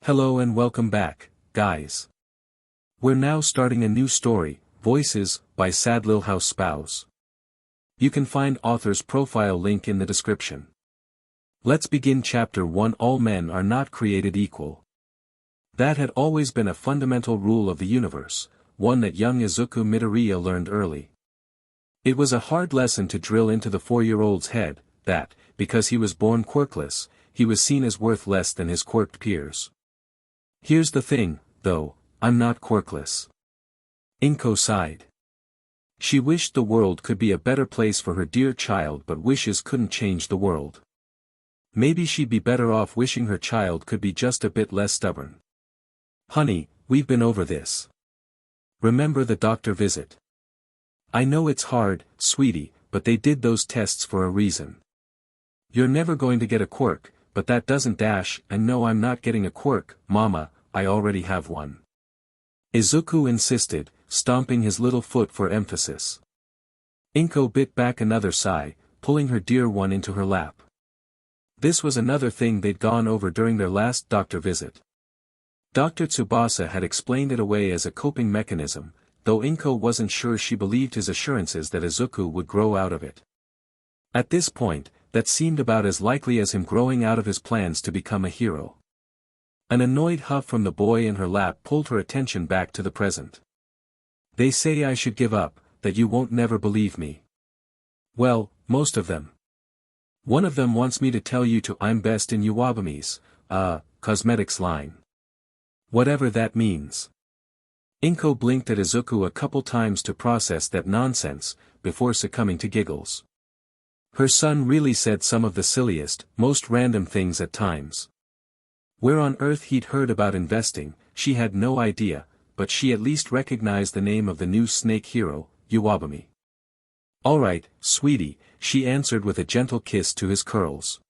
Hello and welcome back, guys. We're now starting a new story, Voices, by SadLilHouseSpouse. You can find author's profile link in the description. Let's begin Chapter 1. All men are not created equal. That had always been a fundamental rule of the universe, one that young Izuku Midoriya learned early. It was a hard lesson to drill into the 4-year-old's head, that, because he was born quirkless, he was seen as worth less than his quirked peers. Here's the thing, though, I'm not quirkless. Inko sighed. She wished the world could be a better place for her dear child, but wishes couldn't change the world. Maybe she'd be better off wishing her child could be just a bit less stubborn. Honey, we've been over this. Remember the doctor visit? I know it's hard, sweetie, but they did those tests for a reason. You're never going to get a quirk, but that doesn't dash, and no, I'm not getting a quirk, Mama, I already have one. Izuku insisted, stomping his little foot for emphasis. Inko bit back another sigh, pulling her dear one into her lap. This was another thing they'd gone over during their last doctor visit. Dr. Tsubasa had explained it away as a coping mechanism, though Inko wasn't sure she believed his assurances that Izuku would grow out of it. At this point, that seemed about as likely as him growing out of his plans to become a hero. An annoyed huff from the boy in her lap pulled her attention back to the present. They say I should give up, that you won't never believe me. Well, most of them. One of them wants me to tell you I'm best in Iwabumi's, cosmetics line. Whatever that means. Inko blinked at Izuku a couple times to process that nonsense, before succumbing to giggles. Her son really said some of the silliest, most random things at times. Where on earth he'd heard about investing, she had no idea, but she at least recognized the name of the new snake hero, Iwabumi. Alright, sweetie, she answered with a gentle kiss to his curls.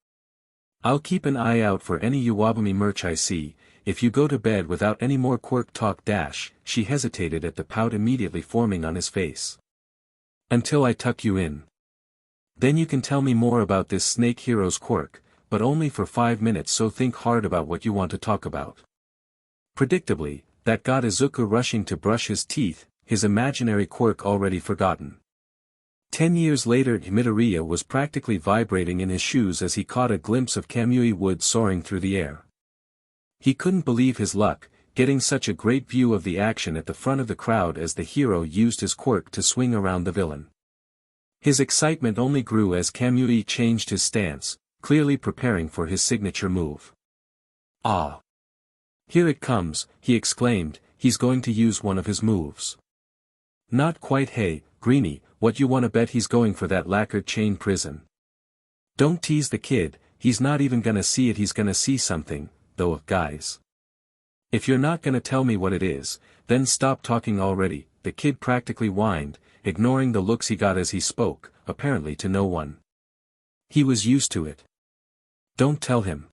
I'll keep an eye out for any Iwabumi merch I see. If you go to bed without any more quirk talk she hesitated at the pout immediately forming on his face. Until I tuck you in. Then you can tell me more about this snake hero's quirk, but only for 5 minutes, so think hard about what you want to talk about. Predictably, that got Izuku rushing to brush his teeth, his imaginary quirk already forgotten. 10 years later Midoriya was practically vibrating in his shoes as he caught a glimpse of Kamui Wood soaring through the air. He couldn't believe his luck, getting such a great view of the action at the front of the crowd as the hero used his quirk to swing around the villain. His excitement only grew as Kamui changed his stance, clearly preparing for his signature move. Ah! Here it comes, he exclaimed, he's going to use one of his moves. Not quite. Hey, Greenie, what you wanna bet he's going for that lacquered chain prison? Don't tease the kid, he's not even gonna see it. He's gonna see something, though, guys. If you're not gonna tell me what it is, then stop talking already, the kid practically whined, ignoring the looks he got as he spoke, apparently to no one. He was used to it. Don't tell him.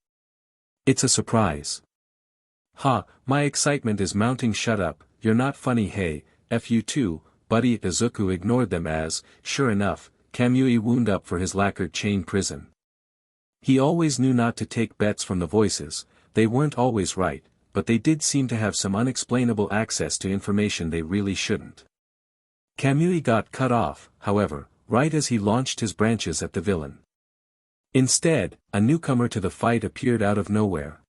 It's a surprise. Ha, my excitement is mounting. Shut up, you're not funny. Hey, F you too, buddy. Izuku ignored them as, sure enough, Kamui wound up for his lacquered chain prison. He always knew not to take bets from the voices. They weren't always right, but they did seem to have some unexplainable access to information they really shouldn't. Kamui got cut off, however, right as he launched his branches at the villain. Instead, a newcomer to the fight appeared out of nowhere.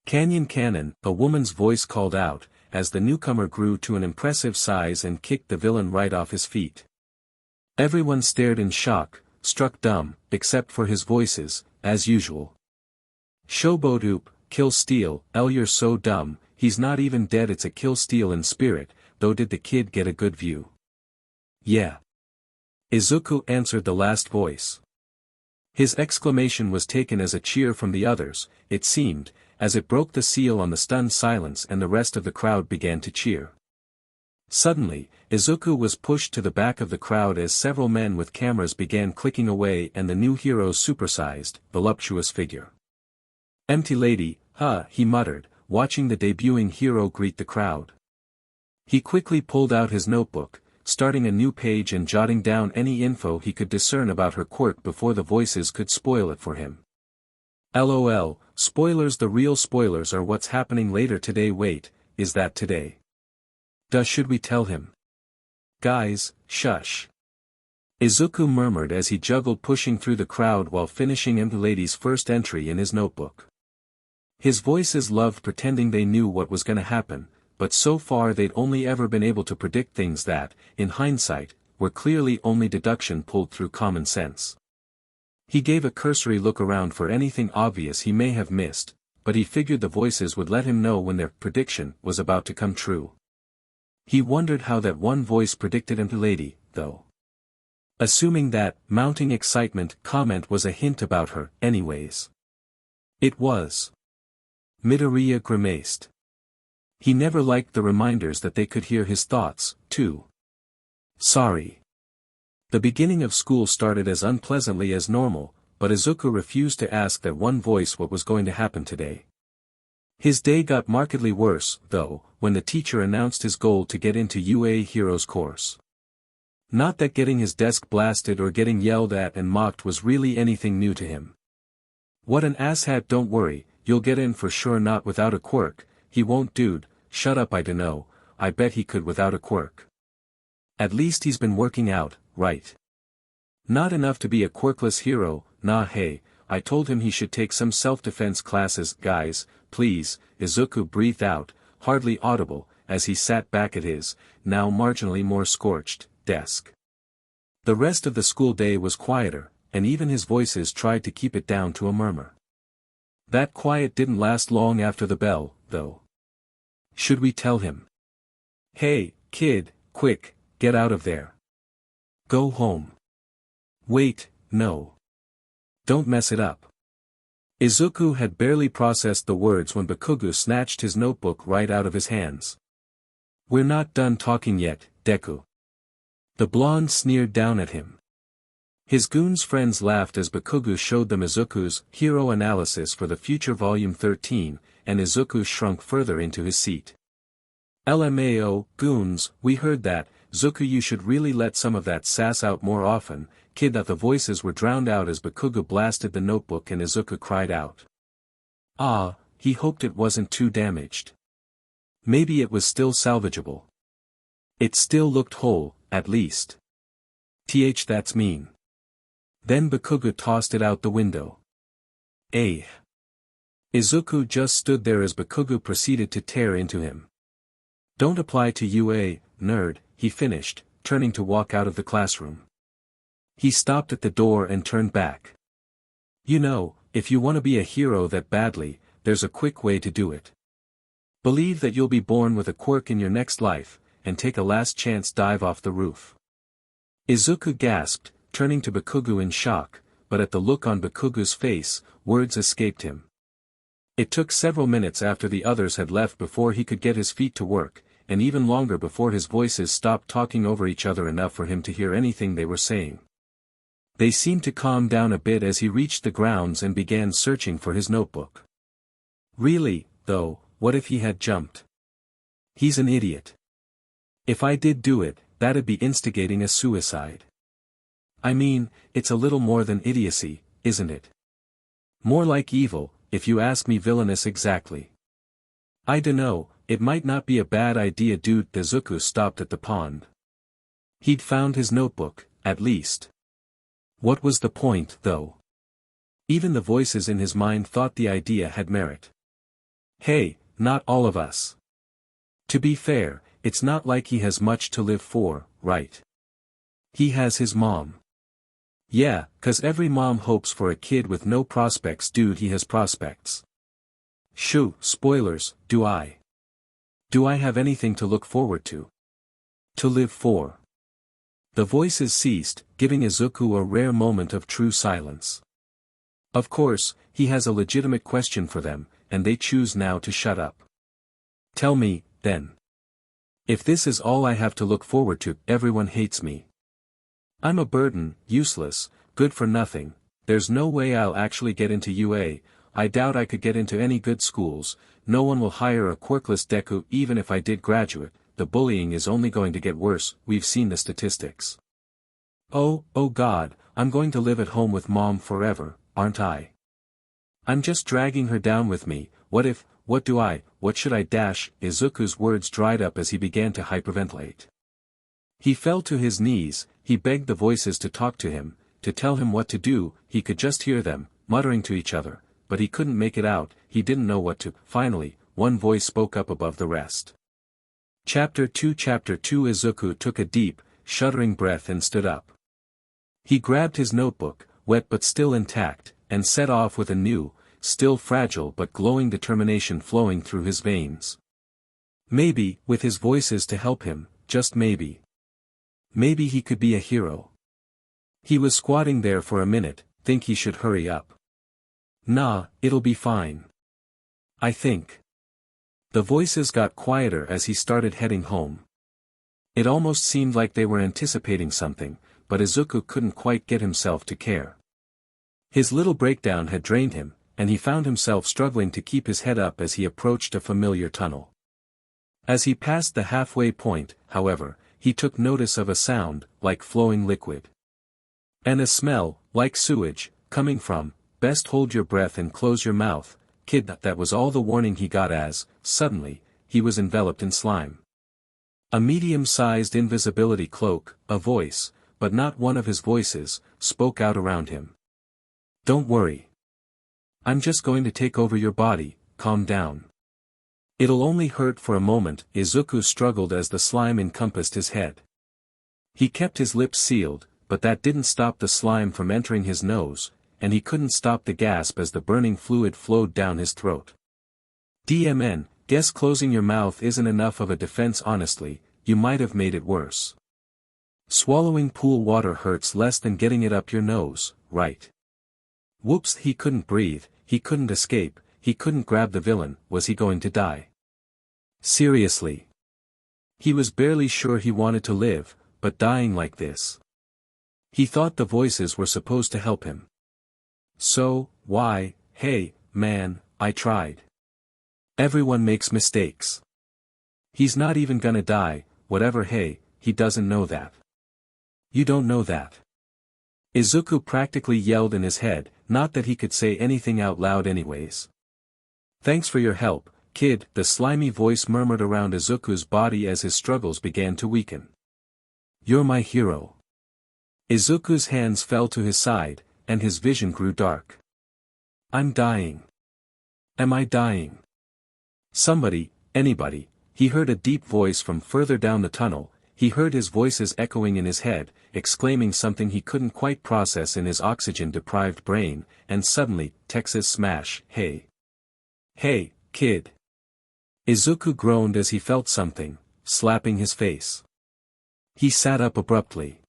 Canon, a woman's voice called out, as the newcomer grew to an impressive size and kicked the villain right off his feet. Everyone stared in shock, struck dumb, except for his voices, as usual. Shobodoop, kill steal, you're so dumb, he's not even dead. It's a kill steal in spirit, though. Did the kid get a good view? Yeah. Izuku answered the last voice. His exclamation was taken as a cheer from the others, it seemed, as it broke the seal on the stunned silence and the rest of the crowd began to cheer. Suddenly, Izuku was pushed to the back of the crowd as several men with cameras began clicking away and the new hero's supersized, voluptuous figure. Empty lady, he muttered, watching the debuting hero greet the crowd. He quickly pulled out his notebook, starting a new page and jotting down any info he could discern about her quirk before the voices could spoil it for him. LOL, Spoilers. The real spoilers are what's happening later today. Wait, is that today? Should we tell him? Guys, shush. Izuku murmured as he juggled pushing through the crowd while finishing Lady's first entry in his notebook. His voices loved pretending they knew what was gonna happen, but so far they'd only ever been able to predict things that, in hindsight, were clearly only deduction pulled through common sense. He gave a cursory look around for anything obvious he may have missed, but he figured the voices would let him know when their prediction was about to come true. He wondered how that one voice predicted Lady, though. Assuming that mounting excitement comment was a hint about her, anyways. It was. Midoriya grimaced. He never liked the reminders that they could hear his thoughts, too. Sorry. The beginning of school started as unpleasantly as normal, but Izuku refused to ask that one voice what was going to happen today. His day got markedly worse, though, when the teacher announced his goal to get into UA Heroes course. Not that getting his desk blasted or getting yelled at and mocked was really anything new to him. What an asshat. Don't worry, you'll get in for sure. Not without a quirk. He won't. Dude, shut up. I dunno, I bet he could without a quirk. At least he's been working out, right? Not enough to be a quirkless hero. Nah. Hey, I told him he should take some self-defense classes. Guys, please. Izuku breathed out, hardly audible, as he sat back at his, now marginally more scorched, desk. The rest of the school day was quieter, and even his voices tried to keep it down to a murmur. That quiet didn't last long after the bell, though. Should we tell him? Hey, kid, quick, get out of there. Go home. Wait, no. Don't mess it up. Izuku had barely processed the words when Bakugo snatched his notebook right out of his hands. We're not done talking yet, Deku. The blonde sneered down at him. His goons' friends laughed as Bakugo showed them Izuku's hero analysis for the future volume 13, and Izuku shrunk further into his seat. LMAO, goons, we heard that. Zuku, you should really let some of that sass out more often, kid. That the voices were drowned out as Bakugo blasted the notebook and Izuku cried out. Ah, he hoped it wasn't too damaged. Maybe it was still salvageable. It still looked whole, at least. That's mean. Then Bakugo tossed it out the window. Eh. Izuku just stood there as Bakugo proceeded to tear into him. Don't apply to UA, nerd, he finished, turning to walk out of the classroom. He stopped at the door and turned back. You know, if you want to be a hero that badly, there's a quick way to do it. Believe that you'll be born with a quirk in your next life, and take a last chance dive off the roof. Izuku gasped, turning to Bakugo in shock, but at the look on Bakugo's face, words escaped him. It took several minutes after the others had left before he could get his feet to work, and even longer before his voices stopped talking over each other enough for him to hear anything they were saying. They seemed to calm down a bit as he reached the grounds and began searching for his notebook. Really, though, what if he had jumped? He's an idiot. If I did do it, that'd be instigating a suicide. I mean, it's a little more than idiocy, isn't it? More like evil, if you ask me. Villainous. Exactly. I dunno, it might not be a bad idea. Dude. Izuku stopped at the pond. He'd found his notebook, at least. What was the point, though? Even the voices in his mind thought the idea had merit. Hey, not all of us. To be fair, it's not like he has much to live for, right? He has his mom. Yeah, 'cause every mom hopes for a kid with no prospects. Dude, he has prospects. Shoo, spoilers. Do I have anything to look forward to? To live for? The voices ceased, giving Izuku a rare moment of true silence. Of course, he has a legitimate question for them, and they choose now to shut up. Tell me, then. If this is all I have to look forward to, everyone hates me. I'm a burden, useless, good for nothing. There's no way I'll actually get into UA, I doubt I could get into any good schools, no one will hire a quirkless Deku even if I did graduate, the bullying is only going to get worse, we've seen the statistics. Oh God, I'm going to live at home with mom forever, aren't I? I'm just dragging her down with me, what should I dash? Izuku's words dried up as he began to hyperventilate. He fell to his knees, he begged the voices to talk to him, to tell him what to do, he could just hear them, muttering to each other, but he couldn't make it out, he didn't know what to. Finally, one voice spoke up above the rest. Chapter 2 Izuku took a deep, shuddering breath and stood up. He grabbed his notebook, wet but still intact, and set off with a new, still fragile but glowing determination flowing through his veins. Maybe, with his voices to help him, just maybe. Maybe he could be a hero. He was squatting there for a minute, think he should hurry up. Nah, it'll be fine. I think. The voices got quieter as he started heading home. It almost seemed like they were anticipating something, but Izuku couldn't quite get himself to care. His little breakdown had drained him, and he found himself struggling to keep his head up as he approached a familiar tunnel. As he passed the halfway point, however, he took notice of a sound, like flowing liquid. And a smell, like sewage, coming from, best hold your breath and close your mouth, kid. That was all the warning he got as, suddenly, he was enveloped in slime. A medium-sized invisibility cloak, a voice, but not one of his voices, spoke out around him. Don't worry. I'm just going to take over your body, calm down. It'll only hurt for a moment. Izuku struggled as the slime encompassed his head. He kept his lips sealed, but that didn't stop the slime from entering his nose, and he couldn't stop the gasp as the burning fluid flowed down his throat. DMN, guess closing your mouth isn't enough of a defense. Honestly, you might have made it worse. Swallowing pool water hurts less than getting it up your nose, right? Whoops, he couldn't breathe, he couldn't escape, he couldn't grab the villain. Was he going to die? Seriously. He was barely sure he wanted to live, but dying like this. He thought the voices were supposed to help him. So, why? Hey, man, I tried. Everyone makes mistakes. He's not even gonna die, whatever. Hey, he doesn't know that. You don't know that. Izuku practically yelled in his head, not that he could say anything out loud anyways. Thanks for your help, kid, the slimy voice murmured around Izuku's body as his struggles began to weaken. You're my hero. Izuku's hands fell to his side, and his vision grew dark. I'm dying. Am I dying? Somebody, anybody, he heard a deep voice from further down the tunnel. He heard his voices echoing in his head, exclaiming something he couldn't quite process in his oxygen-deprived brain, and suddenly, Texas smash, hey. Hey, kid. Izuku groaned as he felt something, slapping his face. He sat up abruptly.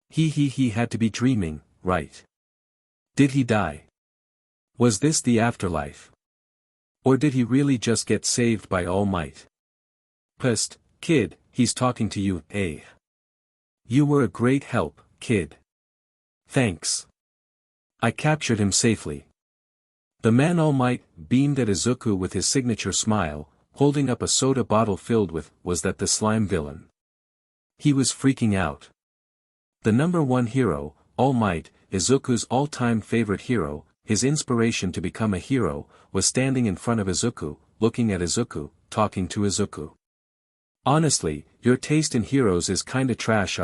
He had to be dreaming, right? Did he die? Was this the afterlife? Or did he really just get saved by All Might? Psst, kid, he's talking to you, eh? You were a great help, kid. Thanks. I captured him safely. The man All Might beamed at Izuku with his signature smile, holding up a soda bottle filled with, was that the slime villain? He was freaking out. The number one hero, All Might, Izuku's all-time favorite hero, his inspiration to become a hero, was standing in front of Izuku, looking at Izuku, talking to Izuku. Honestly, your taste in heroes is kinda trash.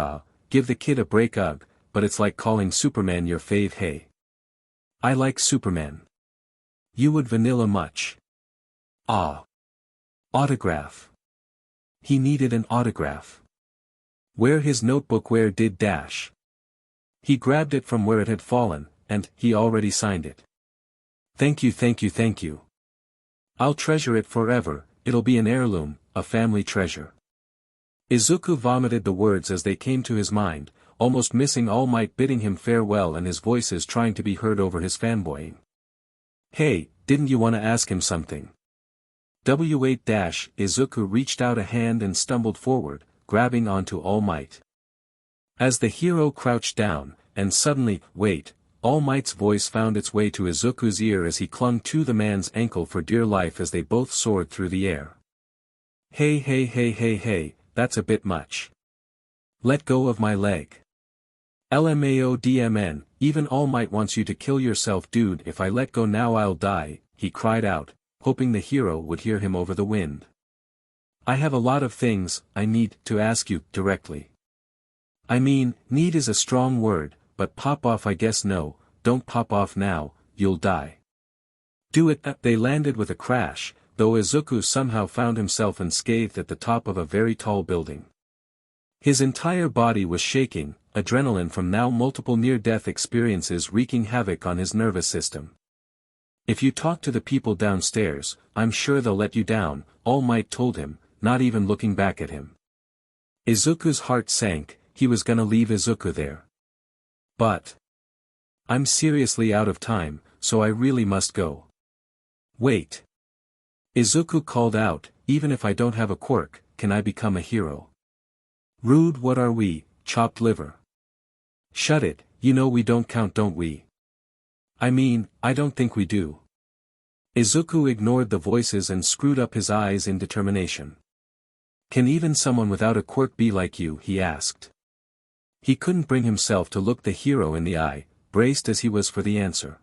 Give the kid a break. But it's like calling Superman your fave. Hey. I like Superman. You would vanilla much. Autograph. He needed an autograph. Where his notebook? Where did dash? He grabbed it from where it had fallen, and he already signed it. Thank you. I'll treasure it forever. It'll be an heirloom, a family treasure. Izuku vomited the words as they came to his mind, almost missing All Might bidding him farewell and his voices trying to be heard over his fanboying. Hey, didn't you want to ask him something? W8 Izuku reached out a hand and stumbled forward, grabbing onto All Might. As the hero crouched down, and suddenly, wait, All Might's voice found its way to Izuku's ear as he clung to the man's ankle for dear life as they both soared through the air. Hey, that's a bit much. Let go of my leg. LMAODMN, even All Might wants you to kill yourself dude, if I let go now I'll die, he cried out, hoping the hero would hear him over the wind. I have a lot of things I need to ask you directly. I mean, need is a strong word, but pop off I guess no, don't pop off now, you'll die. Do it. They landed with a crash, though Izuku somehow found himself unscathed at the top of a very tall building. His entire body was shaking, adrenaline from now multiple near-death experiences wreaking havoc on his nervous system. If you talk to the people downstairs, I'm sure they'll let you down, All Might told him, not even looking back at him. Izuku's heart sank, he was gonna leave Izuku there. But I'm seriously out of time, so I really must go. Wait. Izuku called out, even if I don't have a quirk, can I become a hero? Rude, what are we, chopped liver? Shut it, you know we don't count, don't we? I mean, I don't think we do. Izuku ignored the voices and screwed up his eyes in determination. Can even someone without a quirk be like you, he asked. He couldn't bring himself to look the hero in the eye, braced as he was for the answer.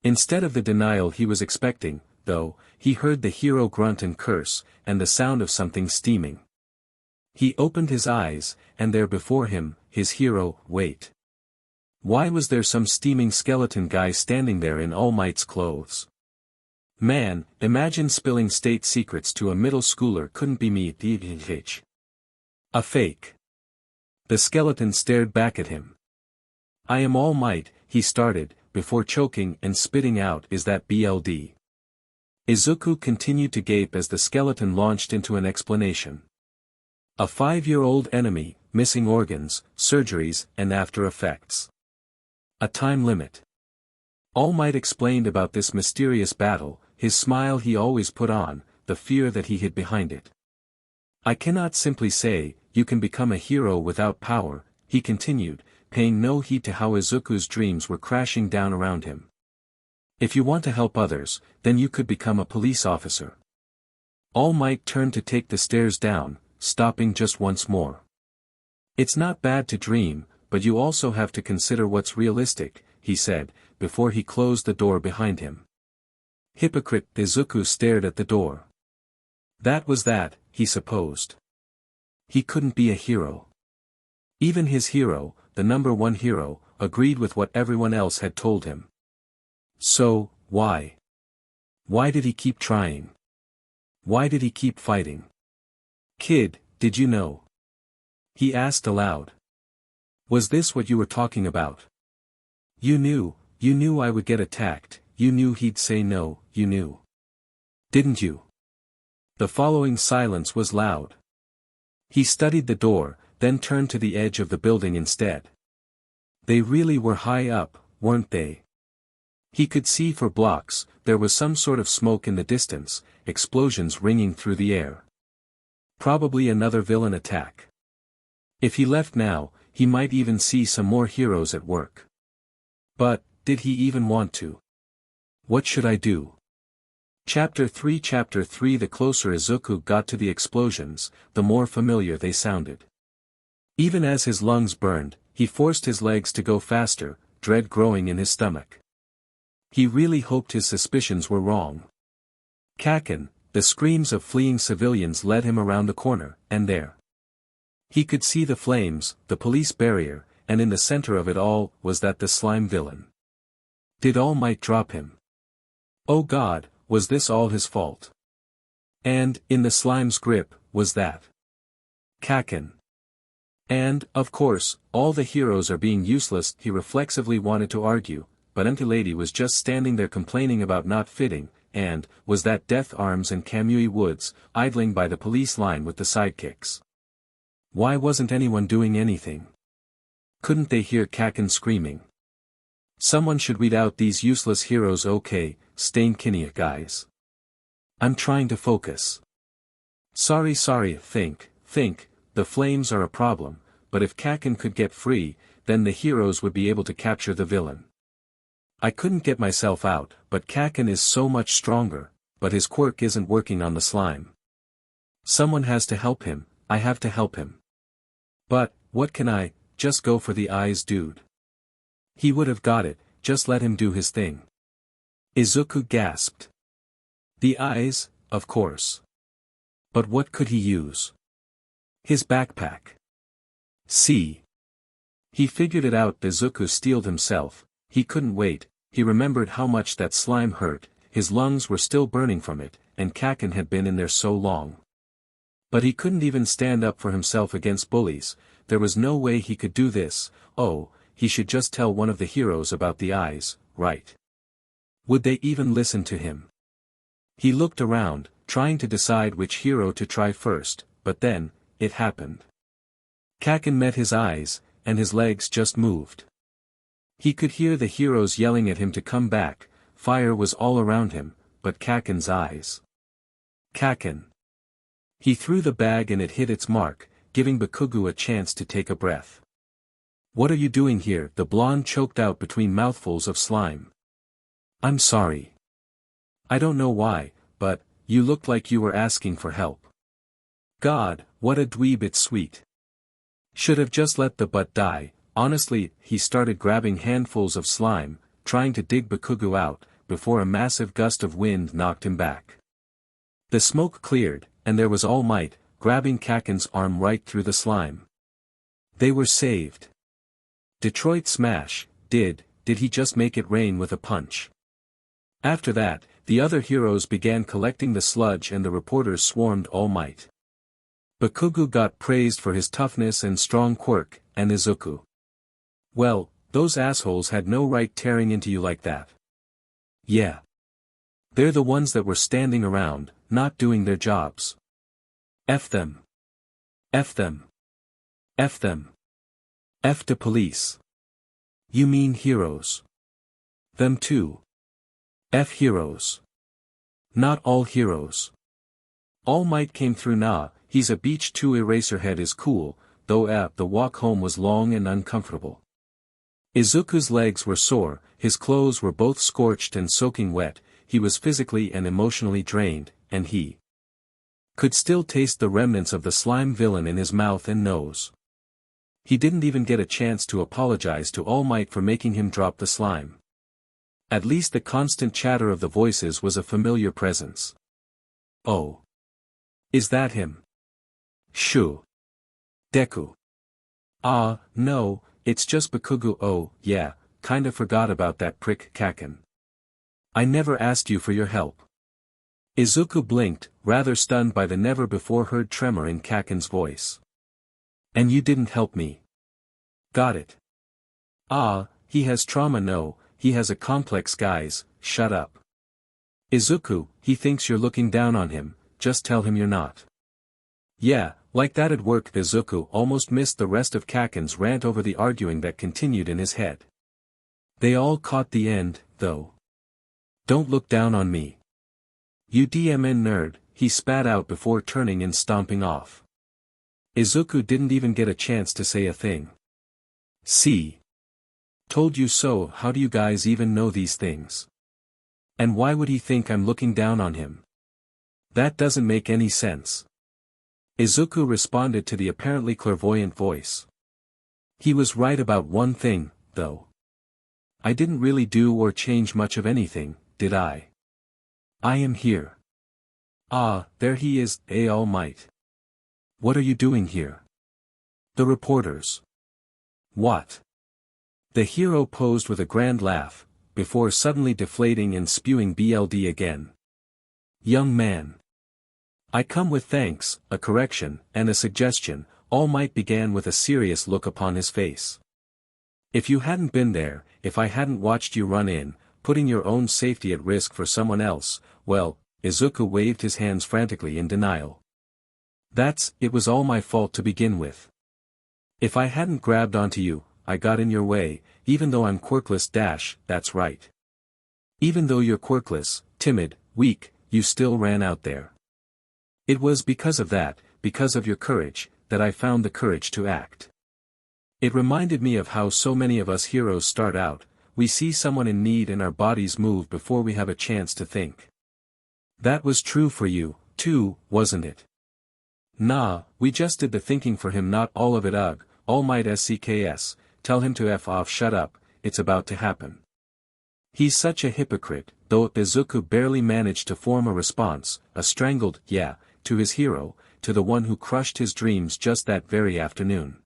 Instead of the denial he was expecting, though, he heard the hero grunt and curse, and the sound of something steaming. He opened his eyes, and there before him, his hero, wait. Why was there some steaming skeleton guy standing there in All Might's clothes? Man, imagine spilling state secrets to a middle schooler, couldn't be me, DHH. A fake. The skeleton stared back at him. I am All Might, he started, before choking and spitting out, is that BLD? Izuku continued to gape as the skeleton launched into an explanation. A 5-year-old enemy, missing organs, surgeries, and after effects. A time limit. All Might explained about this mysterious battle, his smile he always put on, the fear that he hid behind it. I cannot simply say, you can become a hero without power, he continued, paying no heed to how Izuku's dreams were crashing down around him. If you want to help others, then you could become a police officer. All Might turned to take the stairs down, stopping just once more. It's not bad to dream, but you also have to consider what's realistic, he said, before he closed the door behind him. Hypocrite, Izuku stared at the door. That was that, he supposed. He couldn't be a hero. Even his hero, the number one hero, agreed with what everyone else had told him. So, why? Why did he keep trying? Why did he keep fighting? Kid, did you know? He asked aloud. Was this what you were talking about? You knew I would get attacked, you knew he'd say no, you knew. Didn't you? The following silence was loud. He studied the door, then turned to the edge of the building instead. They really were high up, weren't they? He could see for blocks, there was some sort of smoke in the distance, explosions ringing through the air. Probably another villain attack. If he left now, he might even see some more heroes at work. But, did he even want to? What should I do? Chapter 3 The closer Izuku got to the explosions, the more familiar they sounded. Even as his lungs burned, he forced his legs to go faster, dread growing in his stomach. He really hoped his suspicions were wrong. Kaken, the screams of fleeing civilians led him around the corner, and there. He could see the flames, the police barrier, and in the center of it all, was that the slime villain. Did All Might drop him? Oh God, was this all his fault? And, in the slime's grip, was that Kaken. And, of course, all the heroes are being useless, he reflexively wanted to argue, but Auntie Lady was just standing there complaining about not fitting, and, was that Death Arms and Kamui Woods, idling by the police line with the sidekicks. Why wasn't anyone doing anything? Couldn't they hear Kaken screaming? Someone should weed out these useless heroes. Okay, Stain Kinia guys. I'm trying to focus. Sorry, think, the flames are a problem, but if Kaken could get free, then the heroes would be able to capture the villain. I couldn't get myself out, but Kaken is so much stronger, but his quirk isn't working on the slime. Someone has to help him, I have to help him. But, what can I just go for the eyes, dude. He would have got it, just let him do his thing. Izuku gasped. The eyes, of course. But what could he use? His backpack. See. He figured it out. Izuku steeled himself. He couldn't wait. He remembered how much that slime hurt, his lungs were still burning from it, and Kakin had been in there so long. But he couldn't even stand up for himself against bullies. There was no way he could do this. Oh, he should just tell one of the heroes about the eyes, right? Would they even listen to him? He looked around, trying to decide which hero to try first, but then, it happened. Kakin met his eyes, and his legs just moved. He could hear the heroes yelling at him to come back. Fire was all around him, but Kakin's eyes. Kakin. He threw the bag and it hit its mark, giving Bakugo a chance to take a breath. What are you doing here? The blonde choked out between mouthfuls of slime. I'm sorry. I don't know why, but, you looked like you were asking for help. God, what a dweeb. It's sweet. Should have just let the butt die. Honestly, he started grabbing handfuls of slime, trying to dig Bakugo out, before a massive gust of wind knocked him back. The smoke cleared, and there was All Might, grabbing Kakin's arm right through the slime. They were saved. Detroit Smash, did he just make it rain with a punch? After that, the other heroes began collecting the sludge and the reporters swarmed All Might. Bakugo got praised for his toughness and strong quirk, and Izuku. Well, those assholes had no right tearing into you like that. Yeah. They're the ones that were standing around, not doing their jobs. F them. F them. F them. F the police. You mean heroes. Them too. F heroes. Not all heroes. All Might came through. Nah, he's a beach too. Eraserhead is cool, though the walk home was long and uncomfortable. Izuku's legs were sore, his clothes were both scorched and soaking wet, he was physically and emotionally drained, and he could still taste the remnants of the slime villain in his mouth and nose. He didn't even get a chance to apologize to All Might for making him drop the slime. At least the constant chatter of the voices was a familiar presence. Oh. Is that him? Shoo. Deku. Ah, no, it's just Bakugo. Oh, yeah, kinda forgot about that prick Kakin. I never asked you for your help. Izuku blinked, rather stunned by the never-before-heard tremor in Kakin's voice. And you didn't help me. Got it. Ah, he has trauma. No, he has a complex. Guys, shut up. Izuku, he thinks you're looking down on him, just tell him you're not. Yeah, like that'd work. Izuku almost missed the rest of Kakin's rant over the arguing that continued in his head. They all caught the end, though. Don't look down on me. You DMN nerd, he spat out before turning and stomping off. Izuku didn't even get a chance to say a thing. See? Told you so. How do you guys even know these things? And why would he think I'm looking down on him? That doesn't make any sense. Izuku responded to the apparently clairvoyant voice. He was right about one thing, though. I didn't really do or change much of anything, did I? I am here. Ah, there he is, All Might. What are you doing here? The reporters. What? The hero posed with a grand laugh, before suddenly deflating and spewing BLD again. Young man. I come with thanks, a correction, and a suggestion. All Might began with a serious look upon his face. If you hadn't been there, if I hadn't watched you run in, putting your own safety at risk for someone else, well, Izuku waved his hands frantically in denial. It was all my fault to begin with. If I hadn't grabbed onto you, I got in your way, even though I'm quirkless. That's right. Even though you're quirkless, timid, weak, you still ran out there. It was because of that, because of your courage, that I found the courage to act. It reminded me of how so many of us heroes start out, we see someone in need and our bodies move before we have a chance to think. That was true for you, too, wasn't it? Nah, we just did the thinking for him, not all of it. Ugh, All Might SCKS, tell him to F off, shut up, it's about to happen. He's such a hypocrite, though Izuku barely managed to form a response, a strangled, yeah, to his hero, to the one who crushed his dreams just that very afternoon.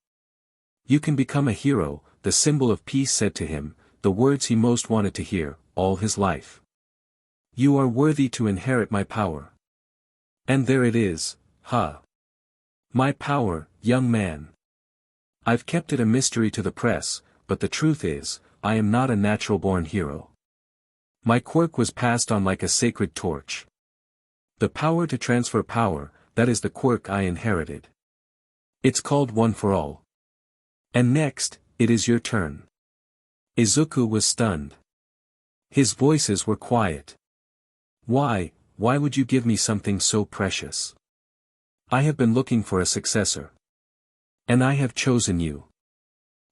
You can become a hero, the symbol of peace said to him, the words he most wanted to hear, all his life. You are worthy to inherit my power. And there it is, huh? My power, young man. I've kept it a mystery to the press, but the truth is, I am not a natural-born hero. My quirk was passed on like a sacred torch. The power to transfer power, that is the quirk I inherited. It's called One for All. And next, it is your turn. Izuku was stunned. His voices were quiet. Why would you give me something so precious? I have been looking for a successor. And I have chosen you.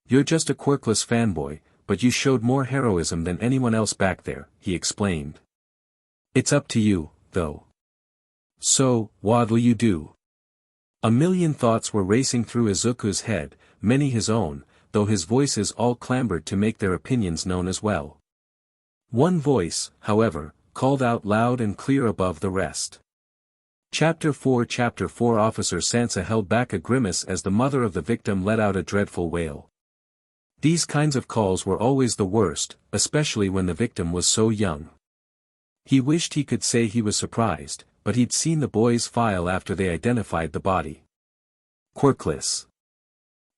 You're just a quirkless fanboy, but you showed more heroism than anyone else back there, he explained. It's up to you, though. So, what'll you do? A million thoughts were racing through Izuku's head, many his own, though his voices all clamored to make their opinions known as well. One voice, however, called out loud and clear above the rest. Chapter 4 Officer Sansa held back a grimace as the mother of the victim let out a dreadful wail. These kinds of calls were always the worst, especially when the victim was so young. He wished he could say he was surprised, but he'd seen the boys file after they identified the body. Quirkless.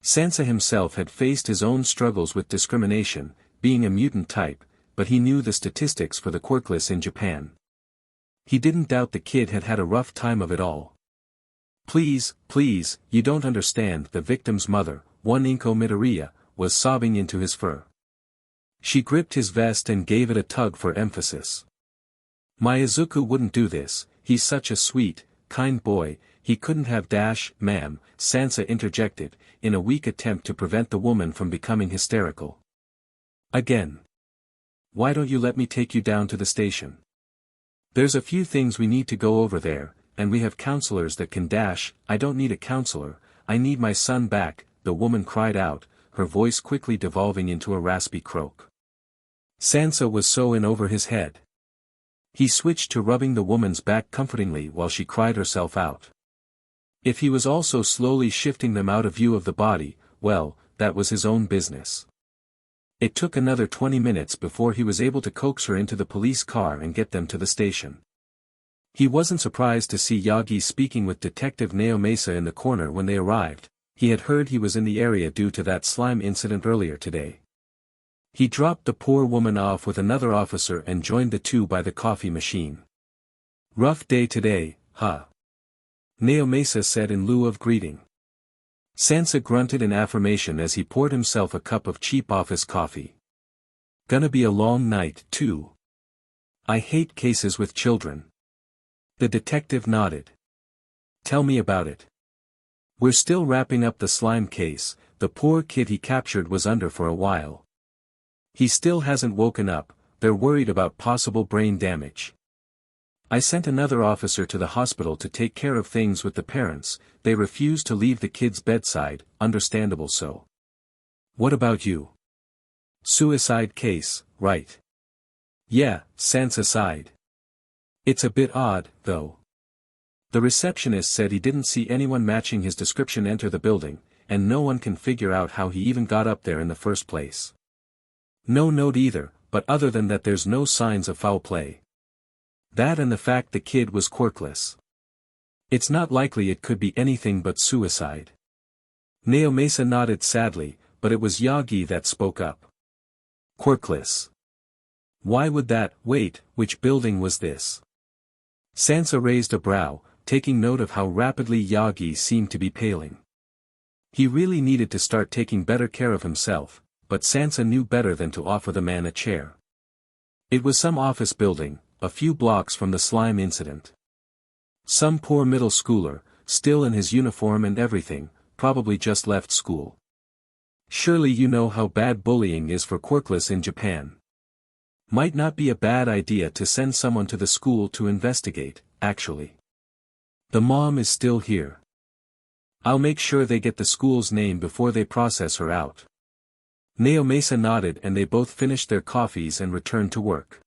Sansa himself had faced his own struggles with discrimination, being a mutant type, but he knew the statistics for the quirkless in Japan. He didn't doubt the kid had had a rough time of it all. Please, you don't understand, the victim's mother, one Izuku Midoriya, was sobbing into his fur. She gripped his vest and gave it a tug for emphasis. My Izuku wouldn't do this, he's such a sweet, kind boy, he couldn't have ma'am, Sansa interjected, in a weak attempt to prevent the woman from becoming hysterical. Again. Why don't you let me take you down to the station? There's a few things we need to go over there, and we have counselors that can I don't need a counselor, I need my son back, the woman cried out, her voice quickly devolving into a raspy croak. Sansa was so in over his head. He switched to rubbing the woman's back comfortingly while she cried herself out. If he was also slowly shifting them out of view of the body, well, that was his own business. It took another 20 minutes before he was able to coax her into the police car and get them to the station. He wasn't surprised to see Yagi speaking with Detective Naomasa in the corner when they arrived. He had heard he was in the area due to that slime incident earlier today. He dropped the poor woman off with another officer and joined the two by the coffee machine. Rough day today, huh? Naomasa said in lieu of greeting. Sansa grunted in affirmation as he poured himself a cup of cheap office coffee. Gonna be a long night, too. I hate cases with children. The detective nodded. Tell me about it. We're still wrapping up the slime case, the poor kid he captured was under for a while. He still hasn't woken up, they're worried about possible brain damage. I sent another officer to the hospital to take care of things with the parents, they refuse to leave the kid's bedside, understandable so. What about you? Suicide case, right? Yeah, Sansa sighed. It's a bit odd, though. The receptionist said he didn't see anyone matching his description enter the building, and no one can figure out how he even got up there in the first place. No note either, but other than that there's no signs of foul play. That and the fact the kid was quirkless. It's not likely it could be anything but suicide. Naomasa nodded sadly, but it was Yagi that spoke up. Quirkless. Why would that, wait, which building was this? Sansa raised a brow, taking note of how rapidly Yagi seemed to be paling. He really needed to start taking better care of himself, but Sansa knew better than to offer the man a chair. It was some office building, a few blocks from the slime incident. Some poor middle schooler, still in his uniform and everything, probably just left school. Surely you know how bad bullying is for quirkless in Japan. Might not be a bad idea to send someone to the school to investigate, actually. The mom is still here. I'll make sure they get the school's name before they process her out. Naomasa nodded and they both finished their coffees and returned to work.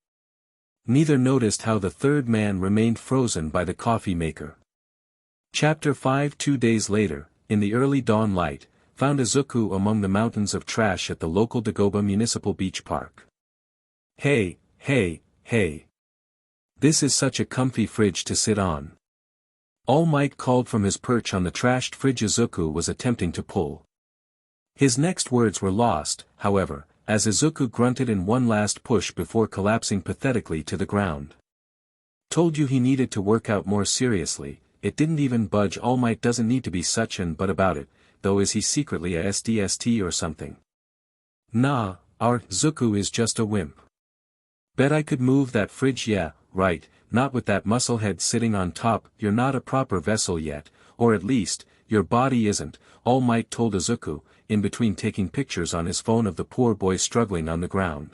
Neither noticed how the third man remained frozen by the coffee maker. Chapter 5 2 days later, in the early dawn light, found Izuku among the mountains of trash at the local Dagoba Municipal Beach Park. Hey, hey, hey. This is such a comfy fridge to sit on. All Might called from his perch on the trashed fridge Izuku was attempting to pull. His next words were lost, however, as Izuku grunted in one last push before collapsing pathetically to the ground. Told you he needed to work out more seriously, it didn't even budge. All Might doesn't need to be such an but about it, though is he secretly a SDST or something? Nah, our Izuku is just a wimp. Bet I could move that fridge, yeah, right, not with that musclehead sitting on top. You're not a proper vessel yet, or at least, your body isn't, All Might told Izuku, in between taking pictures on his phone of the poor boy struggling on the ground.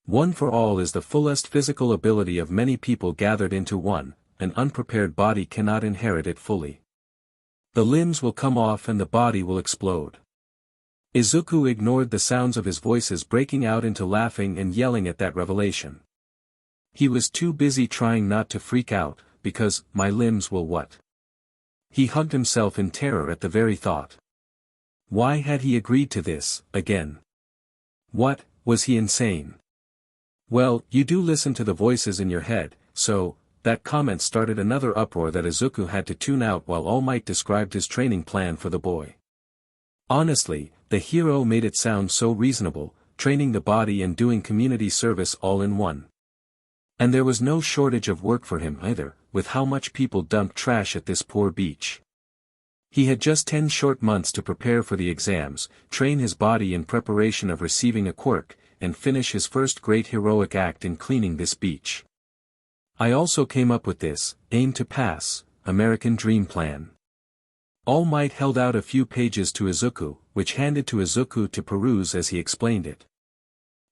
One for all is the fullest physical ability of many people gathered into one, an unprepared body cannot inherit it fully. The limbs will come off and the body will explode. Izuku ignored the sounds of his voices breaking out into laughing and yelling at that revelation. He was too busy trying not to freak out, because, my limbs will what? He hugged himself in terror at the very thought. Why had he agreed to this, again? What, was he insane? Well, you do listen to the voices in your head, so, that comment started another uproar that Izuku had to tune out while All Might described his training plan for the boy. Honestly, the hero made it sound so reasonable, training the body and doing community service all in one. And there was no shortage of work for him either, with how much people dumped trash at this poor beach. He had just 10 short months to prepare for the exams, train his body in preparation of receiving a quirk, and finish his first great heroic act in cleaning this beach. I also came up with this, aim to pass, American dream plan. All Might held out a few pages to Izuku, which handed to Izuku to peruse as he explained it.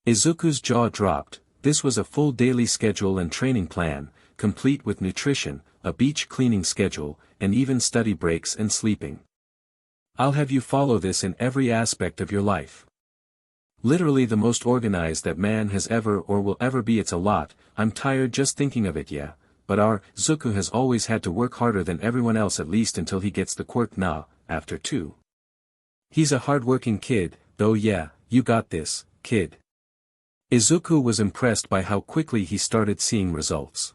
Izuku's jaw dropped. This was a full daily schedule and training plan, complete with nutrition, a beach cleaning schedule, and even study breaks and sleeping. I'll have you follow this in every aspect of your life. Literally the most organized that man has ever or will ever be. It's a lot, I'm tired just thinking of it, yeah, but our Izuku has always had to work harder than everyone else, at least until he gets the quirk now, after 2. He's a hardworking kid, though. Yeah, you got this, kid. Izuku was impressed by how quickly he started seeing results.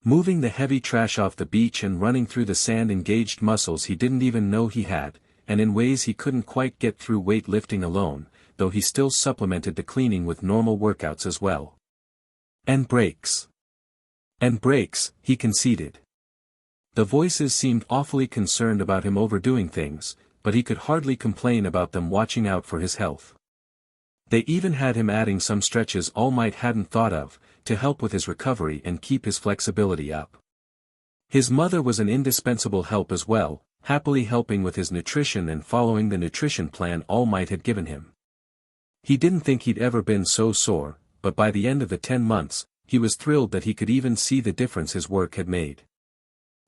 Moving the heavy trash off the beach and running through the sand engaged muscles he didn't even know he had, and in ways he couldn't quite get through weight lifting alone, though he still supplemented the cleaning with normal workouts as well. And breaks. And breaks, he conceded. The voices seemed awfully concerned about him overdoing things, but he could hardly complain about them watching out for his health. They even had him adding some stretches All Might hadn't thought of, to help with his recovery and keep his flexibility up. His mother was an indispensable help as well, happily helping with his nutrition and following the nutrition plan All Might had given him. He didn't think he'd ever been so sore, but by the end of the 10 months, he was thrilled that he could even see the difference his work had made.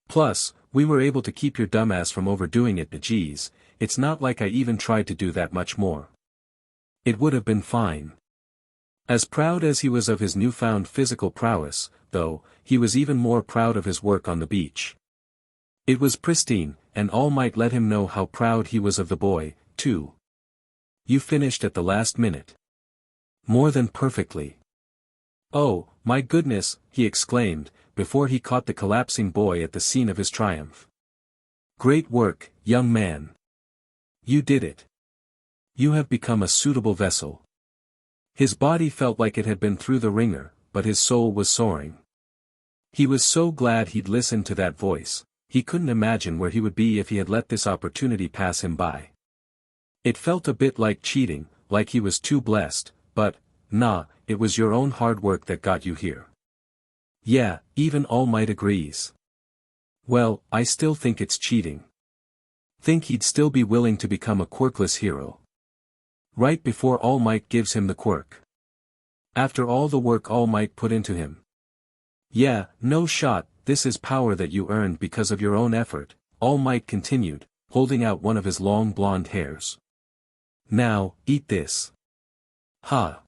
Plus, we were able to keep your dumbass from overdoing it. Geez, it's not like I even tried to do that much more. It would have been fine. As proud as he was of his newfound physical prowess, though, he was even more proud of his work on the beach. It was pristine, and All Might let him know how proud he was of the boy, too. You finished at the last minute. More than perfectly. Oh, my goodness, he exclaimed, before he caught the collapsing boy at the scene of his triumph. Great work, young man. You did it. You have become a suitable vessel. His body felt like it had been through the ringer, but his soul was soaring. He was so glad he'd listened to that voice. He couldn't imagine where he would be if he had let this opportunity pass him by. It felt a bit like cheating, like he was too blessed, but, nah, it was your own hard work that got you here. Yeah, even All Might agrees. Well, I still think it's cheating. Think he'd still be willing to become a quirkless hero. Right before All Might gives him the quirk. After all the work All Might put into him. Yeah, no shot, this is power that you earned because of your own effort, All Might continued, holding out one of his long blonde hairs. Now, eat this. Ha.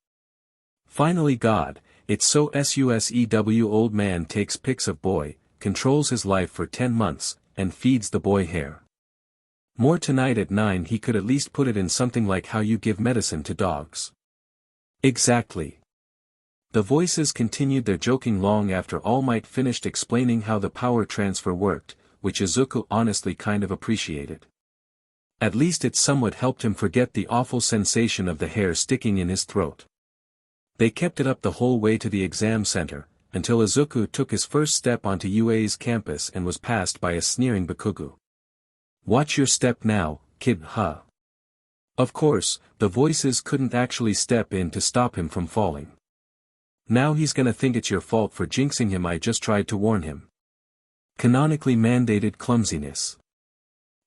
Finally God, it's so SUSEW. Old man takes pics of boy, controls his life for 10 months, and feeds the boy hair. More tonight at 9. He could at least put it in something like how you give medicine to dogs. Exactly. The voices continued their joking long after All Might finished explaining how the power transfer worked, which Izuku honestly kind of appreciated. At least it somewhat helped him forget the awful sensation of the hair sticking in his throat. They kept it up the whole way to the exam center, until Izuku took his first step onto UA's campus and was passed by a sneering Bakugo. Watch your step now, kid, huh? Of course, the voices couldn't actually step in to stop him from falling. Now he's gonna think it's your fault for jinxing him. I just tried to warn him. Canonically mandated clumsiness.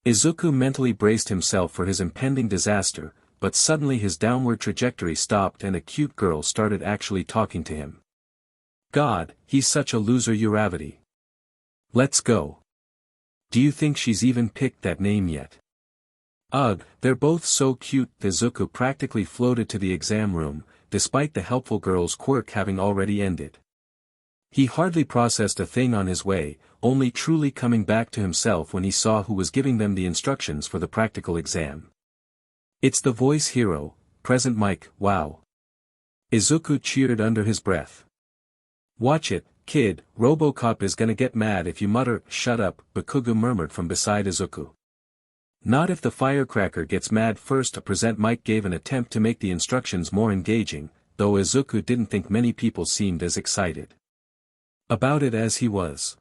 Izuku mentally braced himself for his impending disaster, but suddenly his downward trajectory stopped and a cute girl started actually talking to him. God, he's such a loser. Uravity. Let's go. Do you think she's even picked that name yet? Ugh, they're both so cute. Izuku practically floated to the exam room, despite the helpful girl's quirk having already ended. He hardly processed a thing on his way, only truly coming back to himself when he saw who was giving them the instructions for the practical exam. It's the voice hero, present Mike. Wow. Izuku cheered under his breath. Watch it, kid, RoboCop is gonna get mad if you mutter. Shut up, Bakugo murmured from beside Izuku. Not if the firecracker gets mad first. Present Mike gave an attempt to make the instructions more engaging, though Izuku didn't think many people seemed as excited about it as he was.